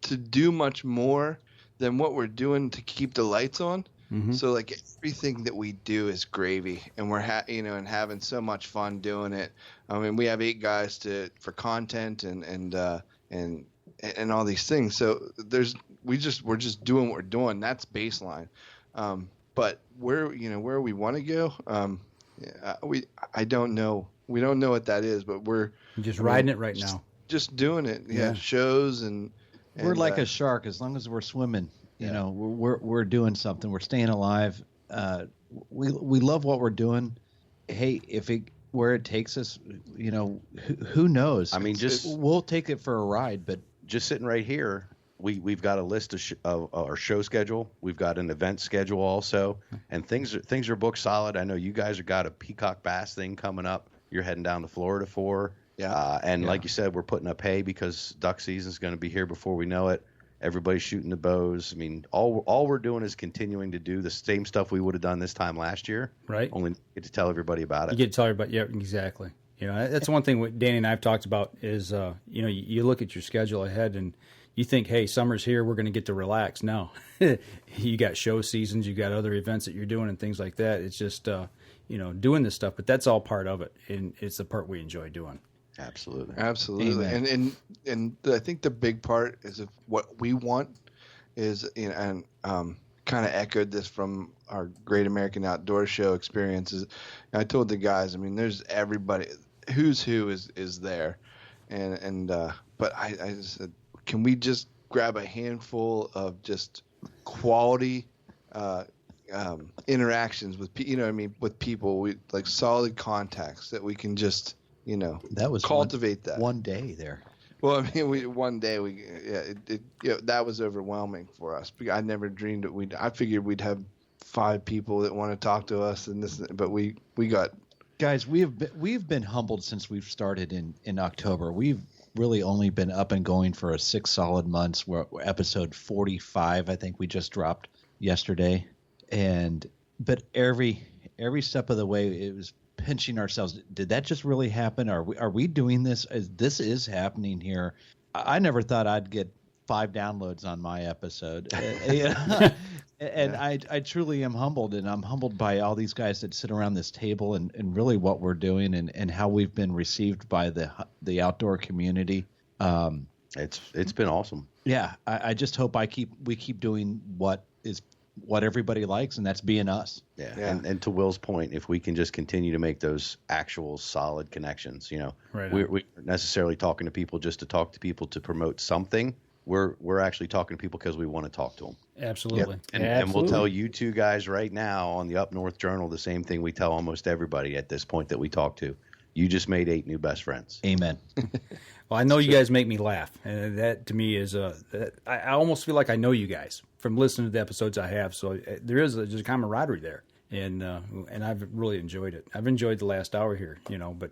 to do much more than what we're doing to keep the lights on. Mm-hmm. So like everything that we do is gravy, and we're and having so much fun doing it. I mean, we have 8 guys for content and all these things. So we're just doing what we're doing. That's baseline. But where we want to go, I don't know. We don't know what that is, but we're just riding it right now. Just doing it. Yeah. Shows and we're like a shark. As long as we're swimming, you know, we're doing something. We're staying alive. We love what we're doing. Hey, where it takes us, you know, who knows? I mean, we'll take it for a ride. But just sitting right here, we've got a list of our show schedule. We've got an event schedule also, and things are booked solid. I know you guys have got a peacock bass thing coming up. You're heading down to Florida for. Like you said, we're putting up hay because duck season is going to be here before we know it. Everybody's shooting the bows. I mean, all we're doing is continuing to do the same stuff we would have done this time last year. Right. Only get to tell everybody about it. You get to tell everybody. Yeah, exactly. You know, that's one thing what Danny and I have talked about is, you know, you look at your schedule ahead and you think, hey, summer's here, we're going to get to relax. No, you got show seasons, you got other events that you're doing and things like that. It's just, you know, doing this stuff, but that's all part of it, and it's the part we enjoy doing. Absolutely. And I think the big part is what we want is, you know, and kind of echoed this from our Great American Outdoor Show experiences. I told the guys, I mean, there's everybody, who's who is there, but I just said, can we just grab a handful of just quality interactions with with people, like solid contacts that we can just, you know, that was cultivate one day there. Well, I mean, one day that was overwhelming for us. I never dreamed that I figured we'd have 5 people that want to talk to us, and this, but we got. Guys, we've been humbled since we've started in October. We've really only been up and going for 6 solid months. We're episode 45, I think we just dropped yesterday, but every step of the way it was pinching ourselves. Did that just really happen? Are we doing this? This is happening here. I never thought I'd get 5 downloads on my episode. And I truly am humbled, and I'm humbled by all these guys that sit around this table and really what we're doing and how we've been received by the outdoor community. It's been awesome. Yeah, I just hope we keep doing what everybody likes, and that's being us. Yeah. And to Will's point, if we can just continue to make those actual solid connections, you know, we aren't necessarily talking to people just to talk to people to promote something. We're actually talking to people because we want to talk to them. Absolutely. Yep. And we'll tell you 2 guys right now on the Up North Journal the same thing we tell almost everybody at this point that we talk to. You just made 8 new best friends. Amen. Well, I know you guys make me laugh, and that to me is I almost feel like I know you guys from listening to the episodes I have. So there is just a camaraderie there, and I've really enjoyed it. I've enjoyed the last hour here, you know. But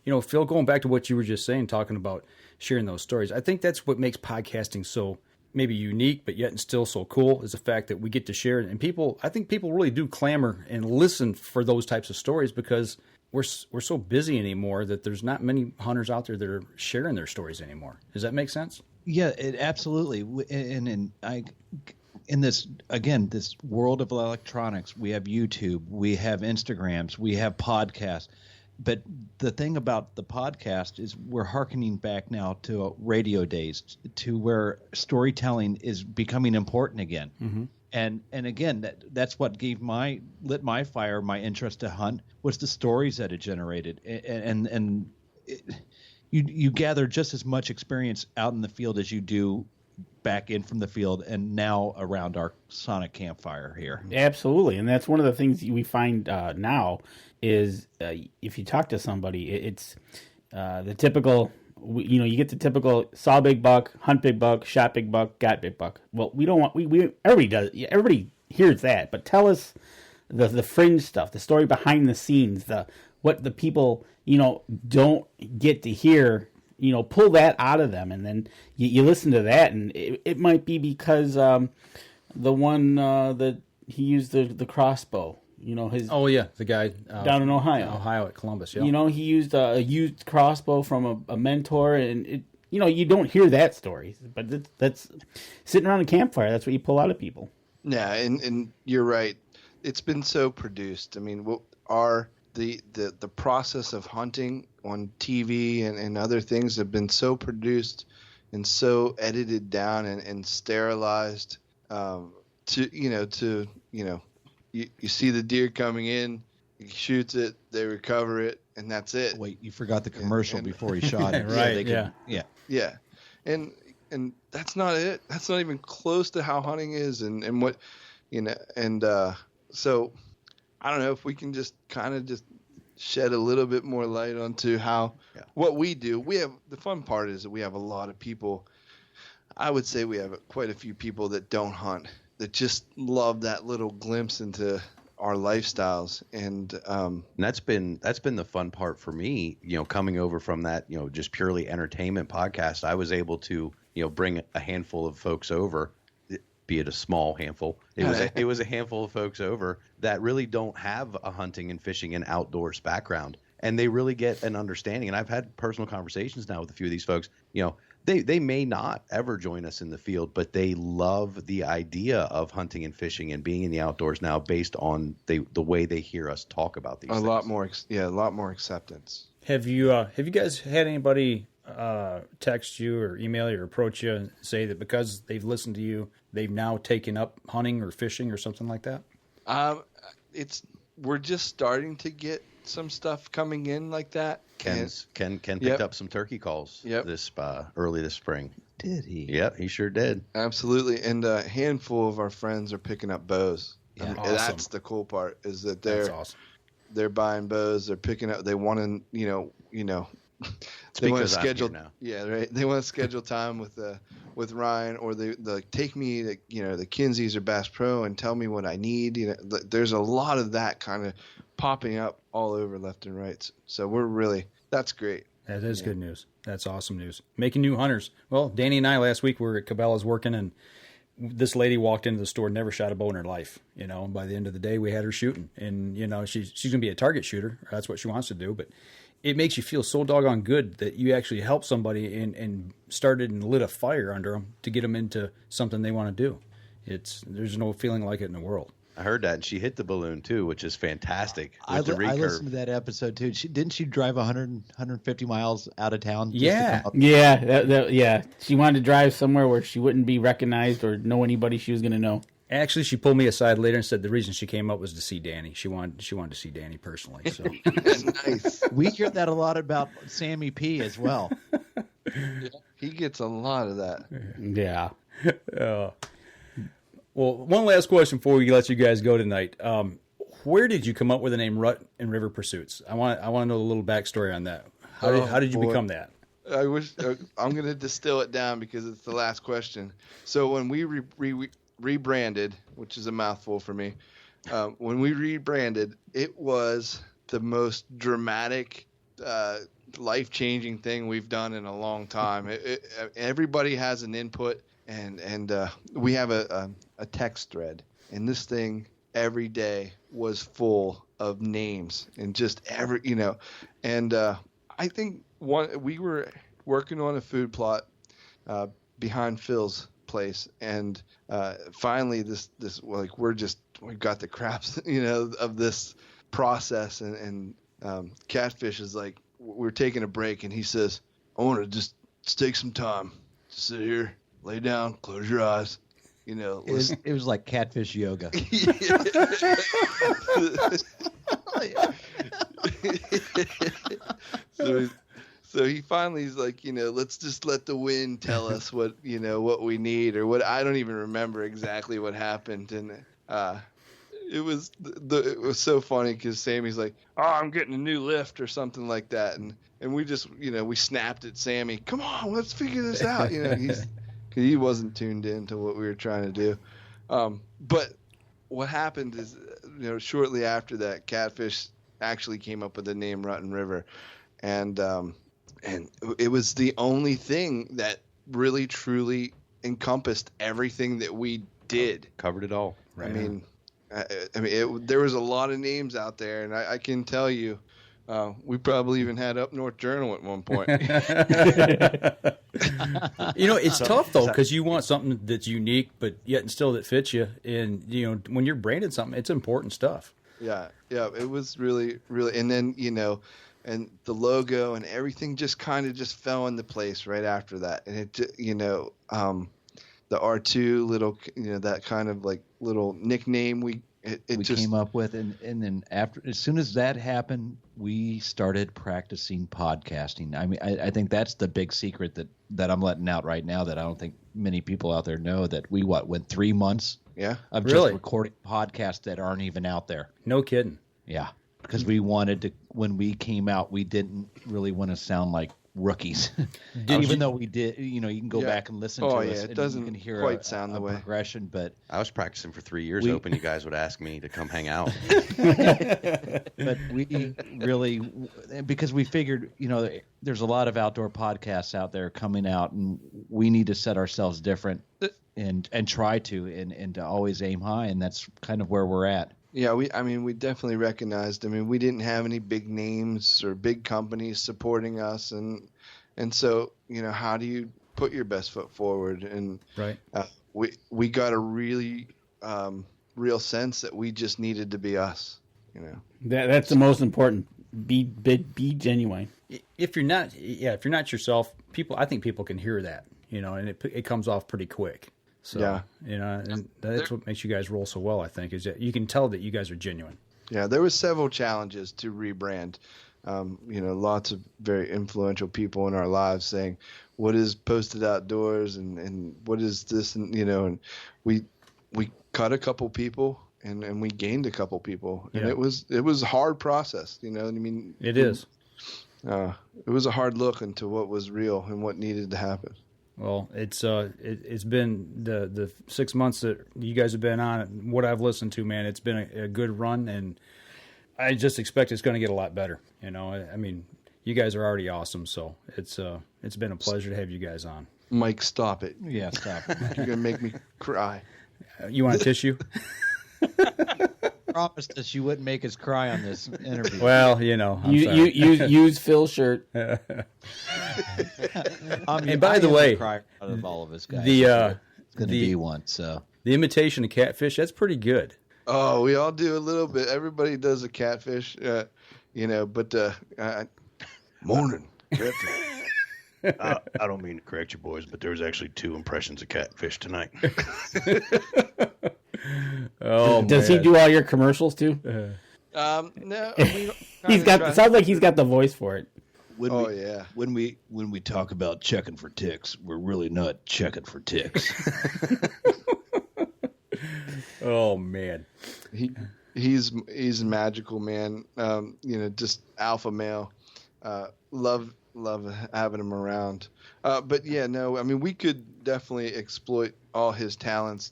you know, Phil, going back to what you were just saying, talking about sharing those stories, I think that's what makes podcasting so maybe unique, but yet and still so cool, is the fact that we get to share it, and I think people really do clamor and listen for those types of stories because we're so busy anymore that there's not many hunters out there that are sharing their stories anymore. Does that make sense? Yeah, absolutely. And in this world of electronics, we have YouTube, we have Instagrams, we have podcasts. But the thing about the podcast is we're hearkening back now to radio days, to where storytelling is becoming important again. Mm-hmm. And again, that's what lit my fire, my interest to hunt, was the stories that it generated. And you gather just as much experience out in the field as you do back in from the field and now around our sonic campfire here. Absolutely. And that's one of the things we find now is if you talk to somebody, it's the typical, you get the typical saw big buck, hunt big buck, shot big buck, got big buck. Well, we don't want, everybody does, everybody hears that, but tell us the fringe stuff, the story behind the scenes, what the people, don't get to hear. Pull that out of them, and then you listen to that, and it might be because the one that he used the crossbow, the guy down in Ohio at Columbus, yeah. He used a used crossbow from a mentor, and you don't hear that story, but that's sitting around a campfire. That's what you pull out of people. Yeah, and you're right. it's been so produced. I mean, the process of hunting on TV and other things have been so produced and so edited down and sterilized. You see the deer coming in, he shoots it, they recover it, and that's it. Wait, you forgot the commercial before he shot it. Right? Yeah. And that's not it. That's not even close to how hunting is, and what, so I don't know if we can just kind of just shed a little bit more light onto what we do. We have, the fun part is that we have a lot of people. I would say we have quite a few people that don't hunt, that just love that little glimpse into our lifestyles, and that's been the fun part for me. Coming over from that, just purely entertainment podcast, I was able to bring a handful of folks over, be it a small handful. It was a handful of folks over that really don't have a hunting and fishing and outdoors background, and they really get an understanding. And I've had personal conversations now with a few of these folks. They may not ever join us in the field, but they love the idea of hunting and fishing and being in the outdoors now, based on the way they hear us talk about these things. A lot more acceptance. Have you guys had anybody text you or email you or approach you and say that because they've listened to you, they've now taken up hunting or fishing or something like that? We're just starting to get some stuff coming in like that. Ken picked up some turkey calls this early this spring. Did he? Yep, he sure did. Absolutely, and a handful of our friends are picking up bows. Yeah, awesome. That's the cool part, is that they're buying bows. They're picking up. They want to, they want to schedule now. Yeah, right. They want to schedule time with Ryan, or they take me to the Kinseys or Bass Pro and tell me what I need. There's a lot of that kind of popping up all over left and right. So that's great. That is good news. That's awesome news. Making new hunters. Well, Danny and I last week were at Cabela's working, and this lady walked into the store, never shot a bow in her life. And by the end of the day, we had her shooting, and she's going to be a target shooter. That's what she wants to do. But it makes you feel so doggone good that you actually help somebody and started and lit a fire under them to get them into something they want to do. There's no feeling like it in the world. I heard that, and she hit the balloon too, which is fantastic. I listened to that episode too. Didn't she drive 150 miles out of town? Yeah. She wanted to drive somewhere where she wouldn't be recognized or know anybody she was going to know. Actually, she pulled me aside later and said the reason she came up was to see Danny. She wanted to see Danny personally. So nice. We hear that a lot about Sammy P as well. He gets a lot of that. Yeah. Well, one last question before we let you guys go tonight. Where did you come up with the name Rut and River Pursuits? I want to know a little backstory on that. How did you become that? I wish I'm going to distill it down because it's the last question. So when we rebranded, which is a mouthful for me, when we rebranded, it was the most dramatic, life-changing thing we've done in a long time. Everybody has an input, and we have a text thread, and this thing every day was full of names and just and I think we were working on a food plot behind Phil's place, and finally we've got the craps of this process, and Catfish is like, we're taking a break, and he says, I want to just take some time, just sit here, lay down, close your eyes. It was like Catfish yoga. So he finally is like, let's just let the wind tell us what we need, or what. I don't even remember exactly what happened, and it was so funny because Sammy's like, oh, I'm getting a new lift or something like that, and we just we snapped at Sammy, come on, let's figure this out. He wasn't tuned in to what we were trying to do. But what happened is, shortly after that, Catfish actually came up with the name Rut and River. And it was the only thing that really, truly encompassed everything that we did. Covered it all. Right. There was a lot of names out there, and I can tell you, We probably even had Up North Journal at one point. It's tough though, because you want something that's unique, but yet and still that fits you. And when you're branded something, it's important stuff. Yeah, it was really, really, and then and the logo and everything just kind of just fell into place right after that, and it the R2 little, that kind of like little nickname we just came up with, and then as soon as that happened, we started practicing podcasting. I mean, I think that's the big secret that I'm letting out right now that I don't think many people out there know, that we went 3 months of just recording podcasts that aren't even out there. No kidding. Yeah, because we wanted to, when we came out, we didn't really want to sound like rookies. Even though we did, you can go back and listen to us. It doesn't hear quite sound the way. Progression, but I was practicing for 3 years, hoping you guys would ask me to come hang out. But we really, because we figured, there's a lot of outdoor podcasts out there coming out, and we need to set ourselves different and try to and to always aim high, and that's kind of where we're at. Yeah, we definitely recognized. We didn't have any big names or big companies supporting us, and so how do you put your best foot forward? And right, we got a really real sense that we just needed to be us. That's the most important. Be genuine. If you're not yourself, I think people can hear that, and it comes off pretty quick. So, and that's what makes you guys roll so well, I think, is that you can tell that you guys are genuine. Yeah, there was several challenges to rebrand. Lots of very influential people in our lives saying, what is Posted Outdoors and what is this? And we cut a couple people and we gained a couple people. And it was a hard process, It is. It was a hard look into what was real and what needed to happen. Well, it's been the 6 months that you guys have been on, and what I've listened to, man, it's been a good run, and I just expect it's going to get a lot better. You guys are already awesome, so it's been a pleasure to have you guys on. Mike, stop it. Yeah, stop it. You're going to make me cry. You want a tissue? Promised us you wouldn't make us cry on this interview. Well, use Phil's shirt. And by the way, cry out of all of us guys. It's going to be one. So the imitation of Catfish, that's pretty good. Oh, we all do a little bit. Everybody does a Catfish, But morning, Catfish. I don't mean to correct you boys, but there's actually 2 impressions of Catfish tonight. Does he do all your commercials too? No. Sounds like he's got the voice for it. When we talk about checking for ticks, we're really not checking for ticks. Oh man, he's a magical man. Just alpha male. Love having him around. But we could definitely exploit all his talents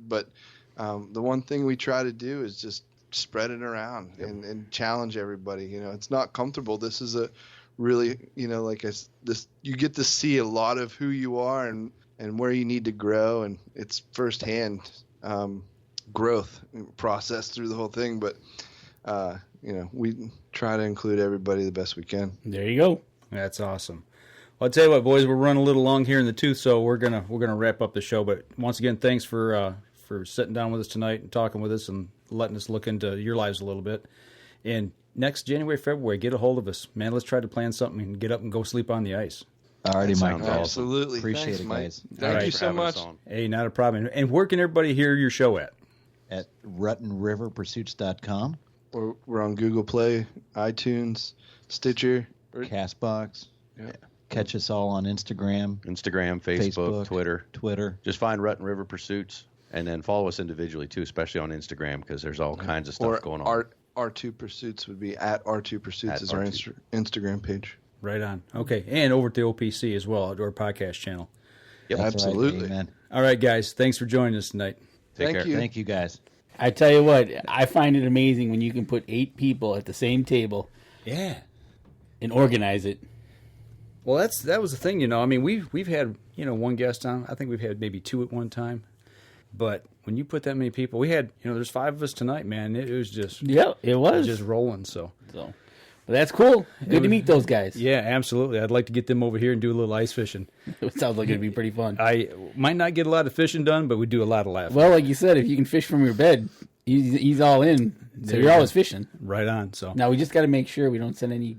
but the one thing we try to do is just spread it around and challenge everybody. It's not comfortable. This is a really, you get to see a lot of who you are and where you need to grow, and it's firsthand growth process through the whole thing. But we try to include everybody the best we can. There you go. That's awesome. Well, I'll tell you what, boys, we're running a little long here in the tooth, so we're gonna wrap up the show. But once again, thanks for sitting down with us tonight and talking with us and letting us look into your lives a little bit. And next January, February, get a hold of us, man. Let's try to plan something and get up and go sleep on the ice. Alrighty, Mike. Absolutely. Appreciate Thanks, it, Mike. guys. Thank you so much. Hey, not a problem. And where can everybody hear your show at? At RuttenRiverPursuits.com. We're on Google Play, iTunes, Stitcher, Castbox. Yeah. Catch us all on Instagram, Facebook, Twitter. Just find Rutten River Pursuits, and then follow us individually too, especially on Instagram, because there's all kinds of stuff going on. R2 Pursuits would be at R2 Pursuits is our Instagram page. Right on. Okay, and over at the OPC as well, our podcast channel. Yep, absolutely. Right, all right, guys. Thanks for joining us tonight. Take care. Thank you, guys. I tell you what, I find it amazing when you can put 8 people at the same table. Yeah. And organize it. Well, that was the thing, we've had, one guest on. I think we've had maybe 2 at one time. But when you put that many people, we had, there's 5 of us tonight, man. It was just... Yeah, it was. Just rolling, so. But that's cool. Good to meet those guys. Yeah, absolutely. I'd like to get them over here and do a little ice fishing. It sounds like it'd be pretty fun. I might not get a lot of fishing done, but we do a lot of laughing. Well, like you said, if you can fish from your bed, he's all in. So you're always fishing. Right on. So now we just got to make sure we don't send any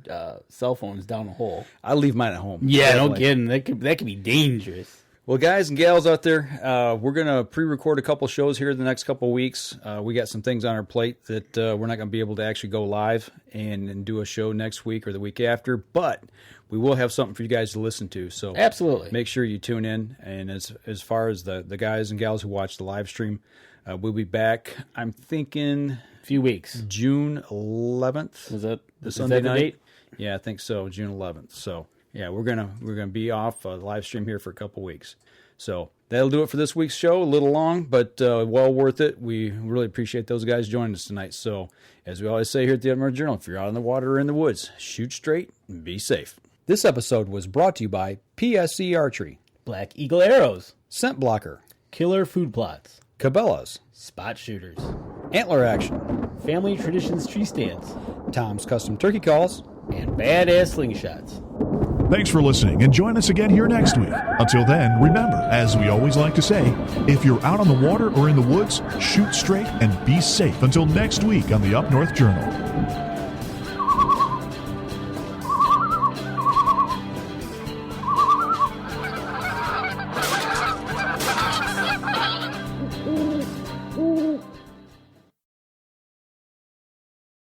cell phones down a hole. I leave mine at home. Yeah, no kidding. That could be dangerous. Well, guys and gals out there, we're going to pre-record a couple shows here in the next couple weeks. We got some things on our plate that we're not going to be able to actually go live and do a show next week or the week after, but we will have something for you guys to listen to. So absolutely, make sure you tune in. And as far as the guys and gals who watch the live stream, we'll be back, I'm thinking, a few weeks. June 11th. Was that the Sunday night? Date? Yeah, I think so, June 11th. So yeah, we're gonna be off live stream here for a couple weeks. So that'll do it for this week's show. A little long, but well worth it. We really appreciate those guys joining us tonight. So as we always say here at the Up-North Journal, if you're out in the water or in the woods, shoot straight and be safe. This episode was brought to you by PSC Archery, Black Eagle Arrows, Scent Blocker, Killer Food Plots, Cabela's, Spot Shooters, Antler Action, Family Traditions Tree Stands, Tom's Custom Turkey Calls, and Badass Slingshots. Thanks for listening, and join us again here next week. Until then, remember, as we always like to say, if you're out on the water or in the woods, shoot straight and be safe until next week on the Up North Journal.